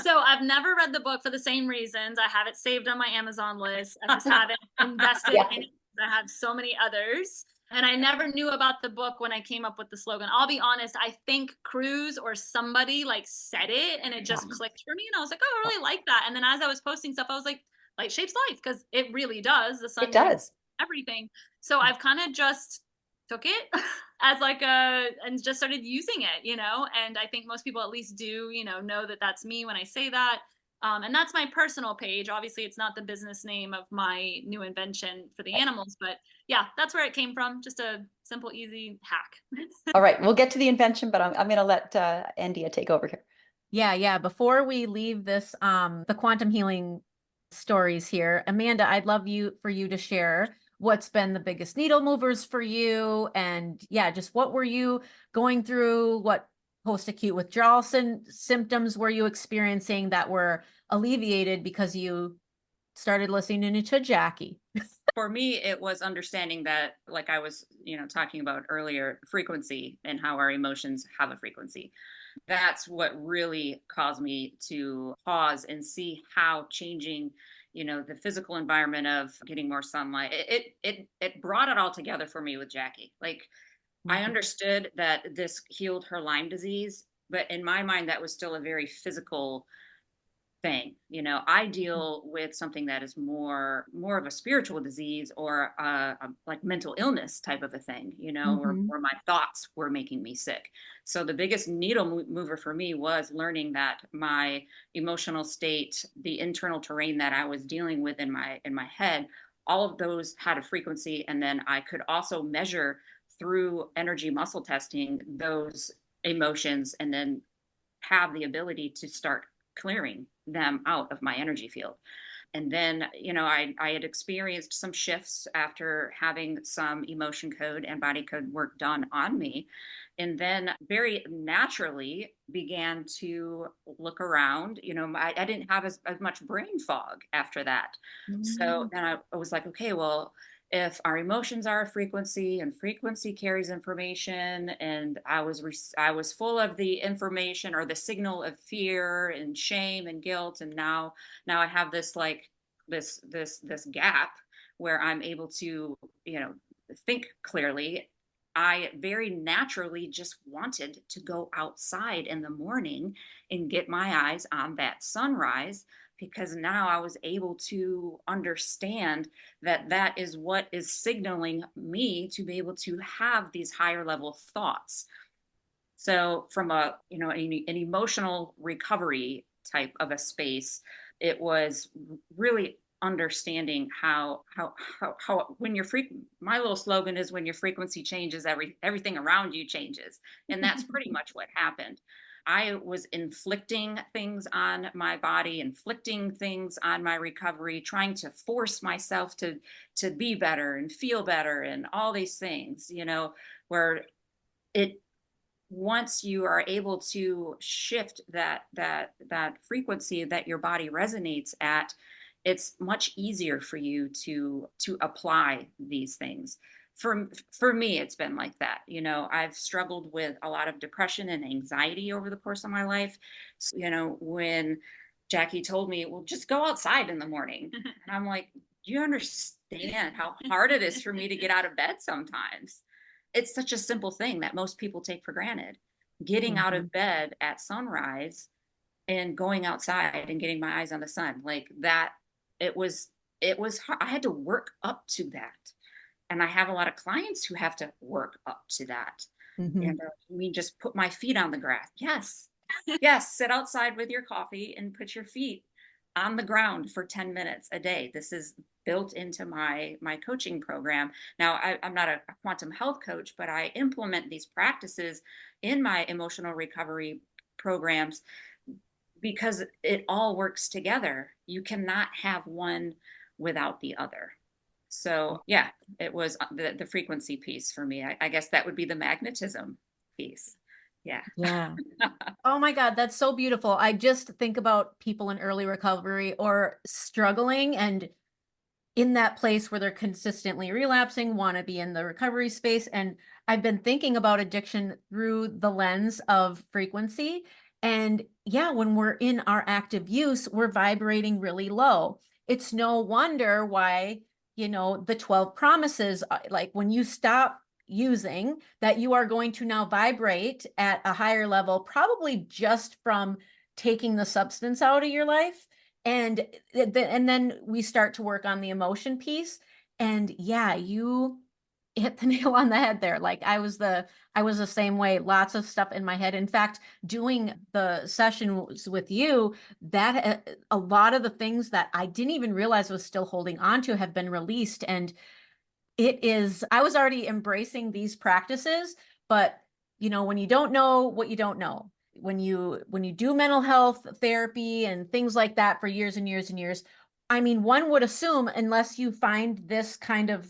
So I've never read the book for the same reasons. I have it saved on my Amazon list. I just haven't invested Yeah. in it. I have so many others. And I never knew about the book when I came up with the slogan. I'll be honest, I think Cruz or somebody like said it and it just clicked for me. And I was like, oh, I really like that. And then as I was posting stuff, I was like, light shapes life, because it really does. The sun It does. everything. So I've kind of just took it as like and just started using it, and I think most people at least do, know that that's me when I say that. And that's my personal page. Obviously, it's not the business name of my new invention for the animals, but yeah, that's where it came from. Just a simple, easy hack. All right, we'll get to the invention, but I'm going to let Andeea take over here. Yeah. Before we leave this, the quantum healing stories here, Amanda, I'd love for you to share what's been the biggest needle movers for you, and yeah, just what were you going through? What post-acute withdrawal symptoms were you experiencing that were alleviated because you started listening to Jackie? For me, it was understanding that, like I was, talking about earlier, frequency and how our emotions have a frequency. That's what really caused me to pause and see how changing, the physical environment of getting more sunlight, it brought it all together for me with Jackie. Like, I understood that this healed her Lyme disease, but in my mind, that was still a very physical thing. I deal with something that is more of a spiritual disease, or like mental illness type of a thing, where my thoughts were making me sick. So the biggest needle mover for me was learning that my emotional state, the internal terrain that I was dealing with in my head, all of those had a frequency. And then I could also measure through energy muscle testing those emotions, and then have the ability to start clearing them out of my energy field. And then, I had experienced some shifts after having some emotion code and body code work done on me. And then very naturally began to look around. I didn't have as much brain fog after that. So then I was like, okay, well, if our emotions are a frequency and frequency carries information, and I was full of the information or the signal of fear and shame and guilt, and now I have this this gap where I'm able to think clearly. I very naturally just wanted to go outside in the morning and get my eyes on that sunrise, because now I was able to understand that that is what is signaling me to be able to have these higher level thoughts. So from an emotional recovery type of a space, it was really understanding how when my little slogan is, when your frequency changes, everything around you changes. And that's pretty much what happened. I was inflicting things on my body, inflicting things on my recovery, trying to force myself to be better and feel better and all these things, where it once you are able to shift that frequency that your body resonates at, it's much easier for you to apply these things. For me, it's been like that. I've struggled with a lot of depression and anxiety over the course of my life. So, when Jackie told me, well, just go outside in the morning, and I'm like, Do you understand how hard it is for me to get out of bed sometimes? It's such a simple thing that most people take for granted. Getting out Mhm. of bed at sunrise and going outside and getting my eyes on the sun, like that, it was hard. I had to work up to that. And I have a lot of clients who have to work up to that. And Mhm. we just put my feet on the grass. Yes. Yes. Sit outside with your coffee and put your feet on the ground for 10 minutes a day. This is built into my coaching program. Now, I'm not a quantum health coach, but I implement these practices in my emotional recovery programs because it all works together. You cannot have one without the other. So yeah, it was the frequency piece for me. I guess that would be the magnetism piece. Yeah. Yeah. Oh my God, that's so beautiful. I just think about people in early recovery or struggling and in that place where they're consistently relapsing, want to be in the recovery space. And I've been thinking about addiction through the lens of frequency. And yeah, when we're in our active use, we're vibrating really low. It's no wonder why, the 12 promises, like when you stop using, that you are going to now vibrate at a higher level, probably just from taking the substance out of your life. And then we start to work on the emotion piece. And yeah, you hit the nail on the head there. Like I was the same way, lots of stuff in my head. In fact, doing the sessions with you, that a lot of the things that I didn't even realize was still holding on to have been released. And I was already embracing these practices, but when you don't know what you don't know, when you do mental health therapy and things like that for years and years and years, I mean, one would assume, unless you find this kind of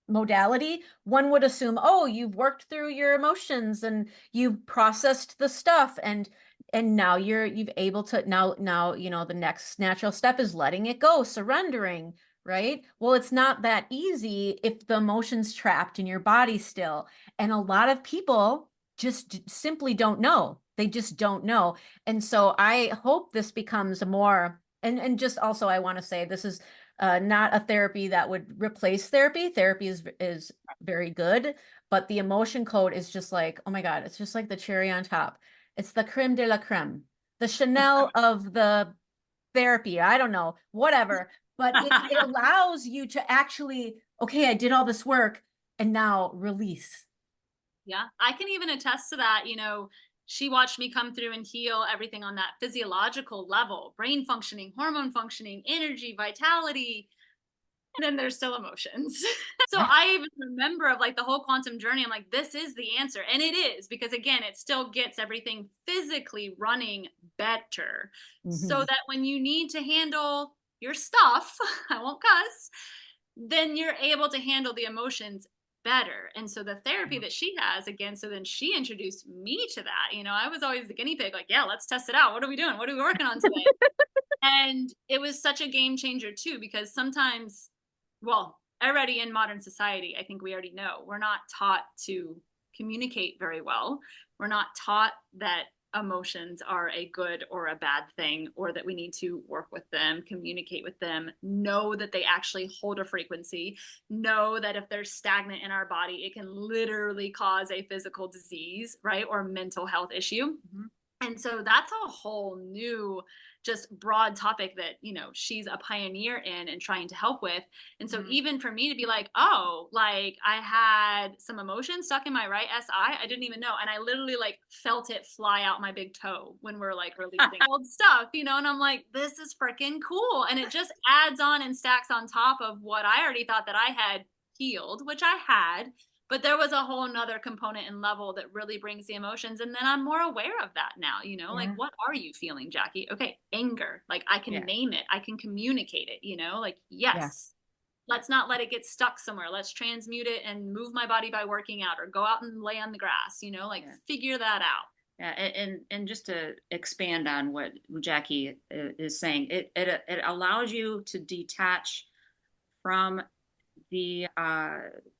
modality, one would assume, oh, you've worked through your emotions and you've processed the stuff, and now you've able to now the next natural step is letting it go, surrendering, right? Well, it's not that easy if the emotion's trapped in your body still. And a lot of people just simply don't know. They just don't know. And so I hope this becomes a more, and just also I want to say this is not a therapy that would replace therapy. Therapy is very good, but the emotion code is just like, oh my God, it's just like the cherry on top. It's the creme de la creme, the Chanel of the therapy. I don't know, whatever. But it allows you to actually, okay, I did all this work and now release. Yeah, I can even attest to that. She watched me come through and heal everything on that physiological level, brain functioning, hormone functioning, energy, vitality. And then there's still emotions. So Yeah. I even remember of like the whole quantum journey. I'm like, this is the answer. And it is, because again, it still gets everything physically running better. So Mhm. that when you need to handle your stuff, I won't cuss, then you're able to handle the emotions better. And so the therapy that she has, again, so then she introduced me to that. I was always the guinea pig, like, yeah, let's test it out. What are we doing? What are we working on today? And it was such a game changer too, because sometimes, well, already in modern society, I think we already know we're not taught to communicate very well. We're not taught that emotions are a good or a bad thing, or that we need to work with them, communicate with them, know that they actually hold a frequency, know that if they're stagnant in our body, it can literally cause a physical disease, right? Or mental health issue. Mhm. And so that's a whole new, just broad topic that, she's a pioneer in and trying to help with. And so Mhm. even for me to be like, oh, like I had some emotion stuck in my right SI, I didn't even know. And I literally like felt it fly out my big toe when we're like releasing old stuff, and I'm like, this is freaking cool. And it just adds on and stacks on top of what I already thought that I had healed, which I had, but there was a whole nother component and level that really brings the emotions. And then I'm more aware of that now, like, Yeah. what are you feeling, Jackie? Okay, anger. Like I can Yeah. name it, I can communicate it, like, Yeah. yes, let's not let it get stuck somewhere. Let's transmute it and move my body by working out, or go out and lay on the grass, like Yeah. figure that out. Yeah, and just to expand on what Jackie is saying, it allows you to detach from the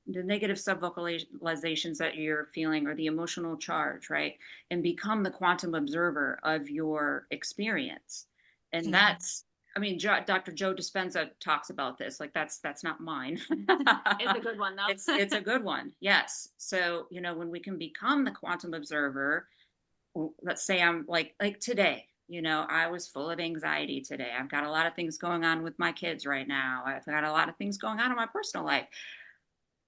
negative subvocalizations that you're feeling, or the emotional charge, right? And become the quantum observer of your experience. And Mhm. that's I mean, Dr. Joe Dispenza talks about this. Like that's not mine. It's a good one though. It's a good one. Yes. So, you know, when we can become the quantum observer, let's say I'm like today, you know, I was full of anxiety today. I've got a lot of things going on with my kids right now. I've got a lot of things going on in my personal life.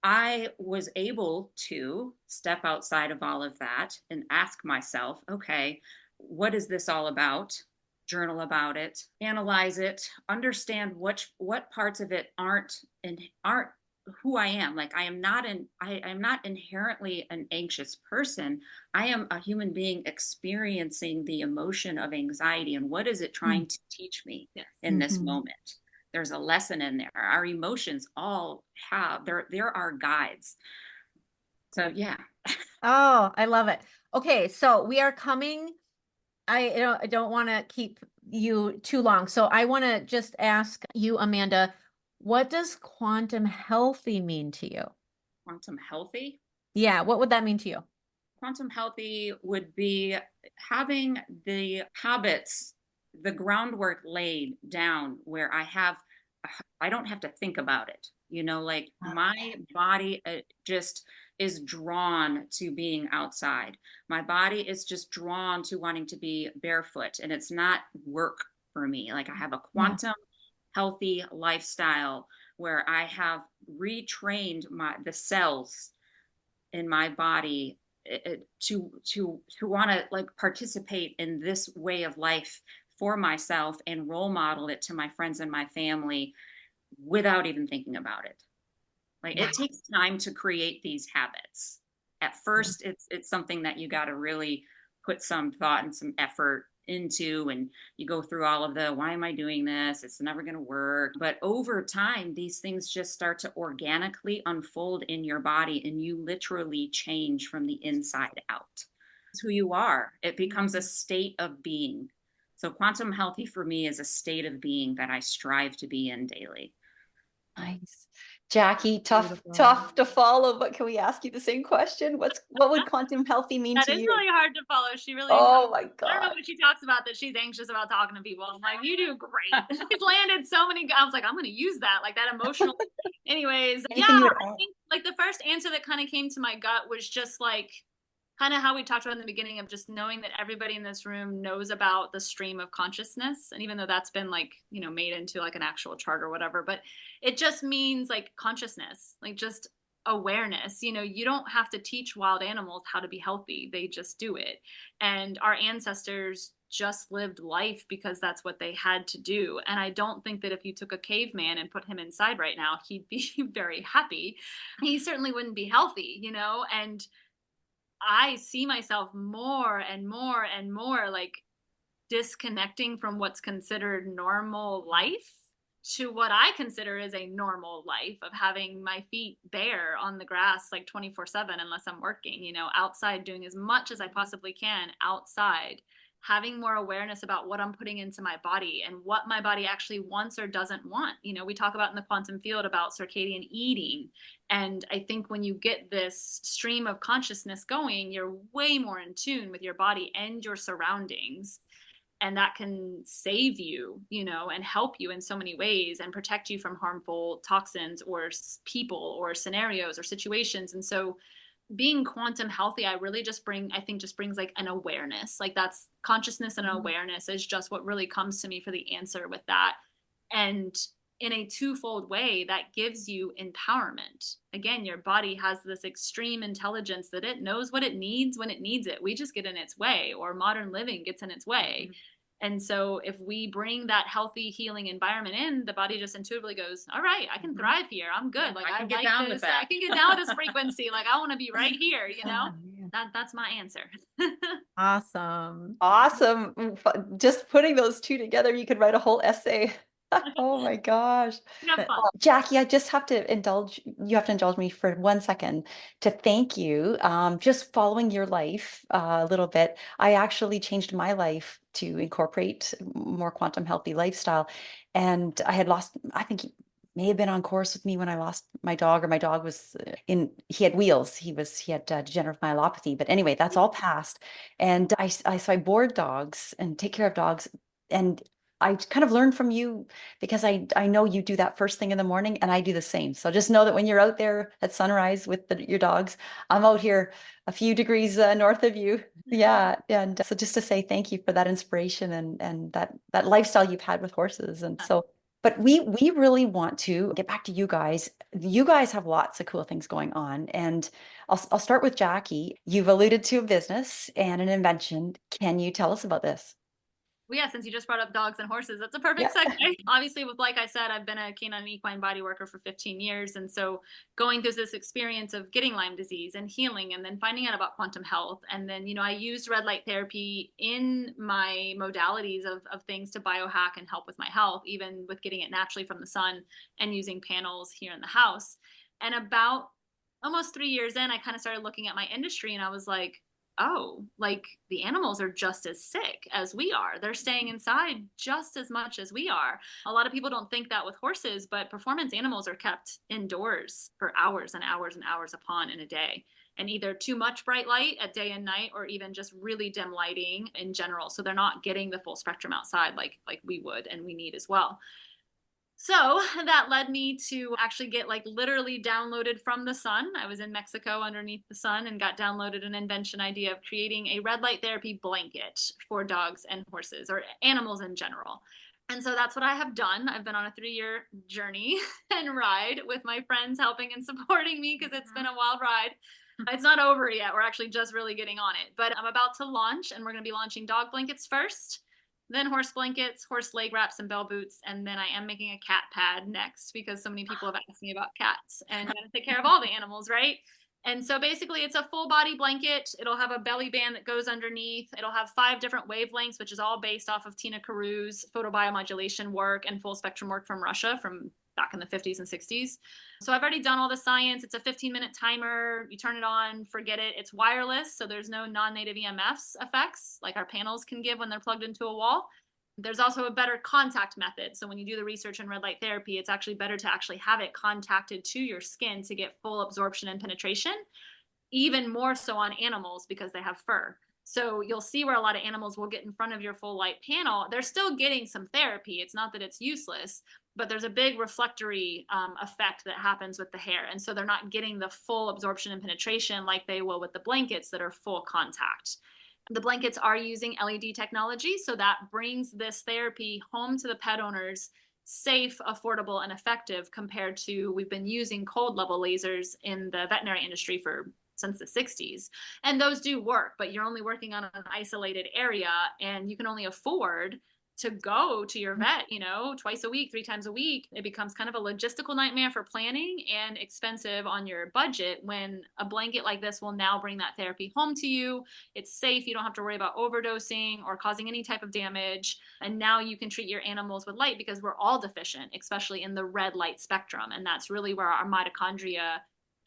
I was able to step outside of all of that and ask myself, okay, what is this all about? Journal about it, analyze it, understand what parts of it aren't who I am. Like I am not inherently an anxious person. I am a human being experiencing the emotion of anxiety, and what is it trying to teach me in this moment? There's a lesson in there. Our emotions all have, there are guides. So yeah. Oh, I love it. Okay, so we are coming. I don't want to keep you too long. So I want to just ask you, Amanda, what does quantum healthy mean to you? Quantum healthy? Yeah, what would that mean to you? Quantum healthy would be having the habits, the groundwork laid down where I don't have to think about it. You know, like my body just is drawn to being outside. My body is just drawn to wanting to be barefoot, and it's not work for me. Like I have a quantum healthy lifestyle where I have retrained the cells in my body to want to like participate in this way of life for myself and role model it to my friends and my family without even thinking about it. Like it takes time to create these habits. At first, it's something that you got to really put some thought and some effort into, and you go through all of the why am I doing this? It's never going to work. But over time, these things just start to organically unfold in your body, and you literally change from the inside out. It's who you are. It becomes a state of being. So quantum healthy for me is a state of being that I strive to be in daily. Nice. Jackie, tough to follow, but can we ask you the same question? What would quantum healthy mean That to is you? really hard to follow. She really Oh my I don't know God. what she talks about, that she's anxious about talking to people. I'm like, you do great. She's landed so many. I was like, I'm going to use that, like that emotional. Anyways, Anything you would I add? think like the first answer that kind of came to my gut was just like kind of how we talked about in the beginning of just knowing that everybody in this room knows about the stream of consciousness. And even though that's been like, you know, made into like an actual chart or whatever, but it just means like consciousness, like just awareness. You know, you don't have to teach wild animals how to be healthy. They just do it. And our ancestors just lived life because that's what they had to do. And I don't think that if you took a caveman and put him inside right now, he'd be very happy. He certainly wouldn't be healthy, you know? And I see myself more and more and more like disconnecting from what's considered normal life to what I consider is a normal life of having my feet bare on the grass like 24/7 unless I'm working, you know, outside, doing as much as I possibly can outside, having more awareness about what I'm putting into my body and what my body actually wants or doesn't want. You know, we talk about in the quantum field about circadian eating. And I think when you get this stream of consciousness going, you're way more in tune with your body and your surroundings. And that can save you, you know, and help you in so many ways and protect you from harmful toxins or people or scenarios or situations. And so being quantum healthy, I think just brings like an awareness. Like that's consciousness and awareness is just what really comes to me for the answer with that. And in a twofold way, that gives you empowerment. Again, your body has this extreme intelligence that it knows what it needs when it needs it. We just get in its way, or modern living gets in its way. And so if we bring that healthy, healing environment in, the body just intuitively goes, all right, I can thrive here. I'm good. Like I can get like down this. with that. I can get down with this frequency. Like I want to be right here, you know? That's my answer. Awesome. Awesome. Just putting those two together, you could write a whole essay. Oh my gosh. Have fun. Jackie, I just have to you have to indulge me for 1 second to thank you. Just following your life a little bit, I actually changed my life to incorporate more quantum healthy lifestyle. And I had lost, I think he may have been on course with me when I lost my dog, or my dog was he had wheals. He had degenerative myelopathy. But anyway, that's all past. And so I board dogs and take care of dogs. And I kind of learned from you because I know you do that first thing in the morning and I do the same. So just know that when you're out there at sunrise with your dogs, I'm out here a few degrees north of you. Yeah. And so just to say thank you for that inspiration and that lifestyle you've had with horses. And so, but we really want to get back to you guys. You guys have lots of cool things going on. And I'll start with Jackie. You've alluded to a business and an invention. Can you tell us about this? Well, yeah, since you just brought up dogs and horses, that's a perfect Yeah. segue. Obviously, with like I said, I've been a canine and equine body worker for 15 years. And so going through this experience of getting Lyme disease and healing and then finding out about quantum health. And then, I used red light therapy in my modalities of things to biohack and help with my health, even with getting it naturally from the sun and using panels here in the house. And about almost 3 years in, I kind of started looking at my industry and I was like, oh, like the animals are just as sick as we are. They're staying inside just as much as we are. A lot of people don't think that with horses, but performance animals are kept indoors for hours and hours and hours upon in a day. And either too much bright light at day and night, or even just really dim lighting in general. So they're not getting the full spectrum outside like we would and we need as well. So that led me to actually get like literally downloaded from the sun. I was in Mexico underneath the sun and got downloaded an invention idea of creating a red light therapy blanket for dogs and horses or animals in general. And so that's what I have done. I've been on a 3-year journey and ride with my friends helping and supporting me because it's been a wild ride. It's not over yet. We're actually just really getting on it. But I'm about to launch, and we're going to be launching dog blankets first, then horse blankets, horse leg wraps, and bell boots. And then I am making a cat pad next because so many people have asked me about cats and got to take care of all the animals, right? And so basically it's a full body blanket. It'll have a belly band that goes underneath. It'll have 5 different wavelengths, which is all based off of Tina Caru's photobiomodulation work and full spectrum work from Russia from back in the 50s and 60s. So I've already done all the science. It's a 15-minute timer. You turn it on, forget it. It's wireless, so there's no non-native EMFs effects like our panels can give when they're plugged into a wall. There's also a better contact method. So when you do the research in red light therapy, it's actually better to actually have it contacted to your skin to get full absorption and penetration, even more so on animals because they have fur. So you'll see where a lot of animals will get in front of your full light panel. They're still getting some therapy. It's not that it's useless, but there's a big reflectory effect that happens with the hair. And so they're not getting the full absorption and penetration like they will with the blankets that are full contact. The blankets are using LED technology, so that brings this therapy home to the pet owners safe, affordable, and effective compared to we've been using cold level lasers in the veterinary industry since the 60s. And those do work, but you're only working on an isolated area and you can only afford to go to your vet, twice a week, 3 times a week. It becomes kind of a logistical nightmare for planning and expensive on your budget when a blanket like this will now bring that therapy home to you. It's safe. You don't have to worry about overdosing or causing any type of damage. And now you can treat your animals with light because we're all deficient, especially in the red light spectrum. And that's really where our mitochondria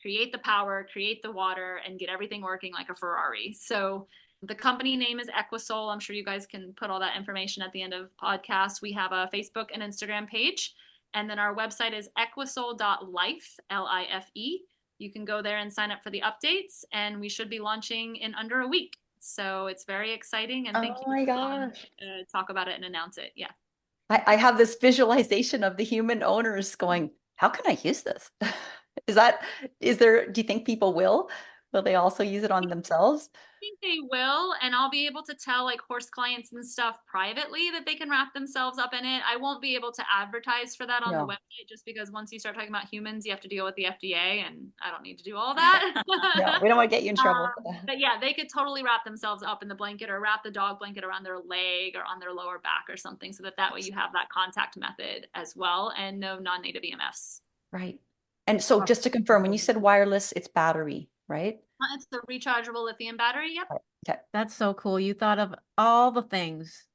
create the power, create the water, and get everything working like a Ferrari. So the company name is Equisol. I'm sure you guys can put all that information at the end of podcast. We have a Facebook and Instagram page. And then our website is equisol.life, L-I-F-E. You can go there and sign up for the updates. And we should be launching in under a week. So it's very exciting. And thank Oh my you gosh. for talk about it and announce it. Yeah. I have this visualization of the human owners going, how can I use this? Do you think people will? Will they also use it on themselves? Think they will, and I'll be able to tell like horse clients and stuff privately that they can wrap themselves up in it. I won't be able to advertise for that on the No. website just because once you start talking about humans, you have to deal with the FDA, and I don't need to do all that. No, we don't want to get you in trouble for that. But yeah, they could totally wrap themselves up in the blanket or wrap the dog blanket around their leg or on their lower back or something so that way you have that contact method as well and no non-native EMFs. Right. And so just to confirm, when you said wireless, it's battery, right? It's the rechargeable lithium battery. Yep. Okay. That's so cool. You thought of all the things.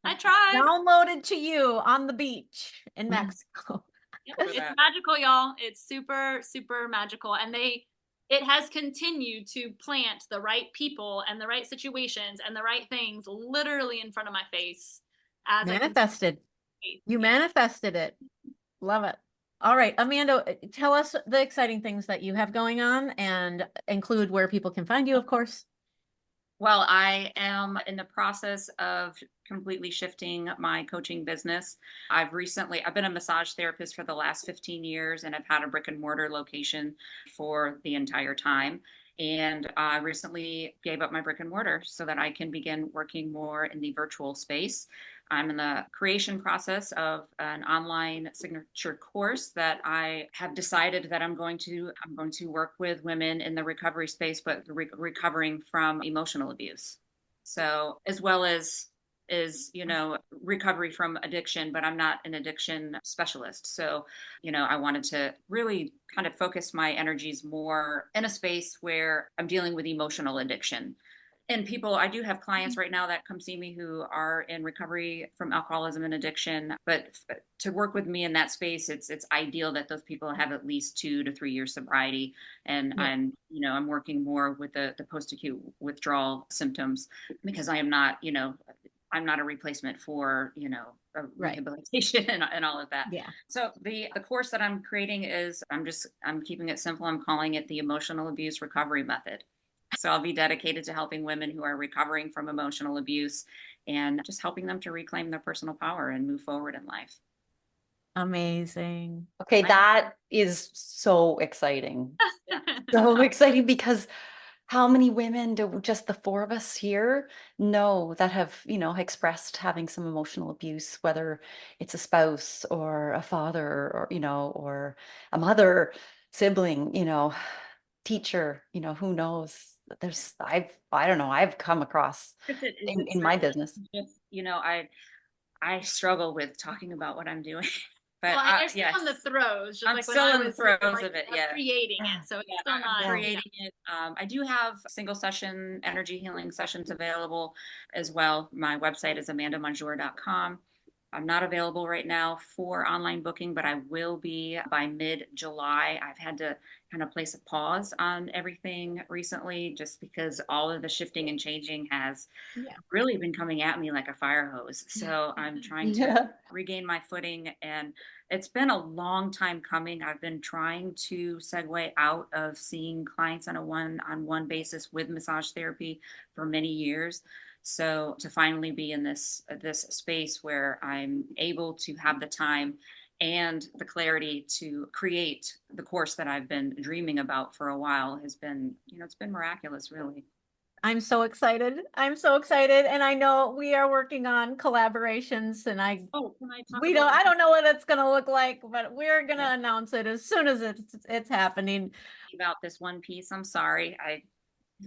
I tried. Downloaded to you on the beach in Mexico. Yep. It's magical, y'all. It's super, super magical. And it has continued to plant the right people and the right situations and the right things literally in front of my face as manifested. You manifested it. Love it. All right, Amanda, tell us the exciting things that you have going on and include where people can find you, of course. Well, I am in the process of completely shifting my coaching business. I've been a massage therapist for the last 15 years, and I've had a brick and mortar location for the entire time. And I recently gave up my brick and mortar so that I can begin working more in the virtual space. I'm in the creation process of an online signature course that I have decided that I'm going to work with women in the recovery space, but recovering from emotional abuse. So as well as recovery from addiction, but I'm not an addiction specialist. So, I wanted to really kind of focus my energies more in a space where I'm dealing with emotional addiction. And I do have clients right now that come see me who are in recovery from alcoholism and addiction. But to work with me in that space, it's ideal that those people have at least 2 to 3 years sobriety. And Yeah. I'm working more with the post-acute withdrawal symptoms, because I am not, I'm not a replacement for, a Right. rehabilitation and all of that. Yeah. So the course that I'm creating is I'm keeping it simple. I'm calling it the Emotional Abuse Recovery Method. So I'll be dedicated to helping women who are recovering from emotional abuse and just helping them to reclaim their personal power and move forward in life. Amazing. Okay, that is so exciting. So exciting, because how many women do just the four of us here know that have, expressed having some emotional abuse, whether it's a spouse or a father or, or a mother, sibling, teacher, who knows? I don't know, I've come across in my business. I struggle with talking about what I'm doing, but Well, and you're still in the yes, throes, just I'm like when still I in the was throes like, of it. Yeah. creating it. So it's Yeah, still I'm not creating it. I do have single session energy healing sessions available as well. My website is amandamonjure.com. I'm not available right now for online booking, but I will be by mid-July. I've had to kind of place a pause on everything recently just because all of the shifting and changing has Yeah. really been coming at me like a fire hose. So I'm trying to Yeah. regain my footing, and it's been a long time coming. I've been trying to segue out of seeing clients on a one-on-one basis with massage therapy for many years. So to finally be in this space where I'm able to have the time and the clarity to create the course that I've been dreaming about for a while has been, it's been miraculous, really. I'm so excited. I'm so excited. And I know we are working on collaborations and Oh, can I talk we don't, about? I don't know what it's gonna look like, but we're Yeah. gonna announce it as soon as it's happening. About this one piece. I'm sorry.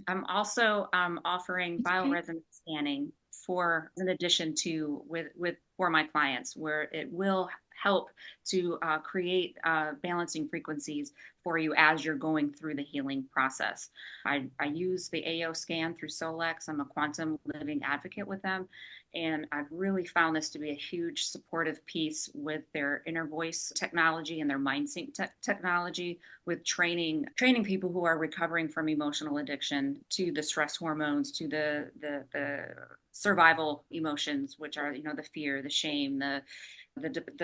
I'm also offering It's okay. bioresonance scanning for in addition to with for my clients, where it will help to create balancing frequencies for you as you're going through the healing process. I use the AO scan through Solex. I'm a quantum living advocate with them. And I've really found this to be a huge supportive piece with their inner voice technology and their mind sync technology, with training people who are recovering from emotional addiction to the stress hormones, to the survival emotions, which are the fear, the shame, the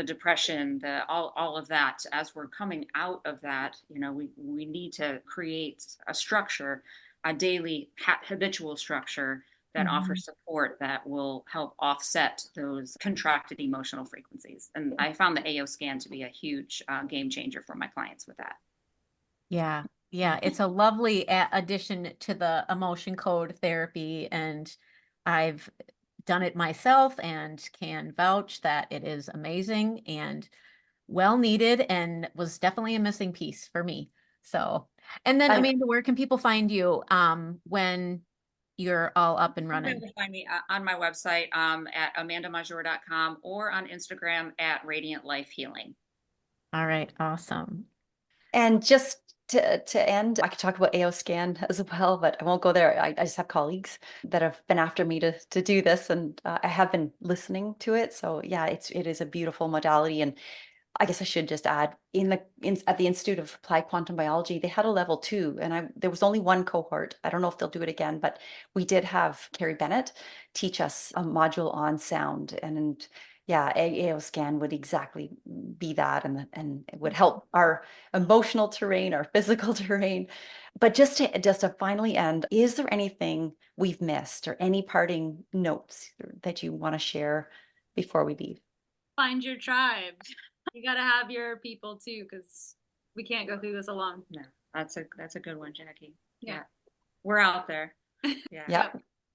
depression, the all of that. As we're coming out of that, we need to create a structure, a daily habitual structure that offers support that will help offset those contracted emotional frequencies. And I found the AO scan to be a huge game changer for my clients with that. Yeah. Yeah. It's a lovely addition to the emotion code therapy. And I've done it myself and can vouch that it is amazing and well needed and was definitely a missing piece for me. So, and then I Amanda, where can people find you when you're all up and You'll be running? able to find me on my website at amandamonjure.com or on Instagram at Radiant Life Healing. All right, awesome. And just to end, I could talk about AO scan as well, but I won't go there. I just have colleagues that have been after me to do this, and I have been listening to it. So yeah, it is a beautiful modality. And I guess I should just add, at the Institute of Applied Quantum Biology, they had a level 2, and there was only one cohort. I don't know if they'll do it again, but we did have Carrie Bennett teach us a module on sound. And Yeah, AO scan would exactly be that, and it would help our emotional terrain, our physical terrain. But just to finally end, is there anything we've missed or any parting notes that you want to share before we leave? Find your tribe. You got to have your people too, because we can't go through this alone. No, that's a good one, Jackie. Yeah. We're out there. Yeah. Yeah,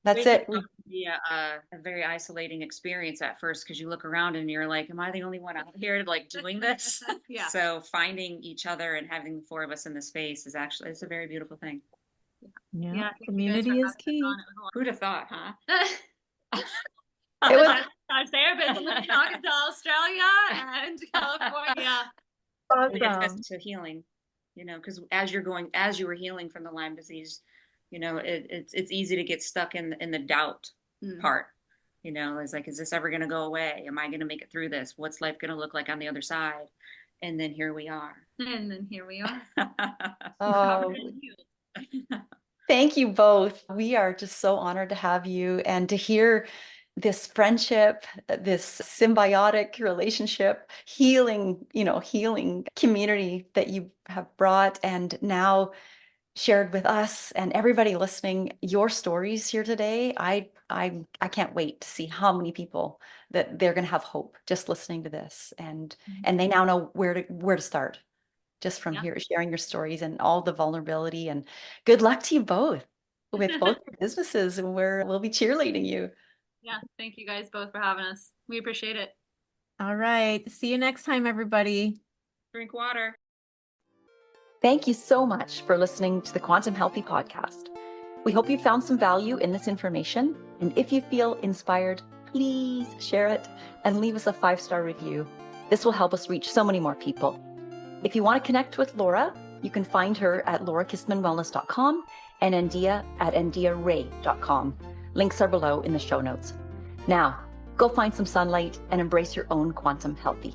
that's Which it. can be a very isolating experience at first, because you look around and you're like, am I the only one out here like doing this? Yeah. So finding each other and having the four of us in the space is actually, it's a very beautiful thing. Yeah, Yeah, thank you guys community for is having us key. on. It was a lot Who'd have thought, huh? It was massage therapist living in Arkansas, Australia, and California. It gets us Awesome. to healing, because as you were healing from the Lyme disease, it's easy to get stuck in the doubt part. It's like, is this ever going to go away? Am I going to make it through this? What's life going to look like on the other side? And then here we are. Oh, thank you both. We are just so honored to have you and to hear this friendship, this symbiotic relationship, healing community that you have brought and now shared with us and everybody listening your stories here today. I can't wait to see how many people that they're going to have hope just listening to this, and they now know where to start just from here, sharing your stories and all the vulnerability. And good luck to you both with both your businesses, and we'll be cheerleading you. Yeah, thank you guys both for having us. We appreciate it. All right. See you next time, everybody. Drink water. Thank you so much for listening to the Quantum Healthy podcast. We hope you found some value in this information. And if you feel inspired, please share it and leave us a 5-star review. This will help us reach so many more people. If you want to connect with Laura, you can find her at laurakissmannwellness.com and Andeea at andeearay.com. Links are below in the show notes. Now, go find some sunlight and embrace your own quantum healthy.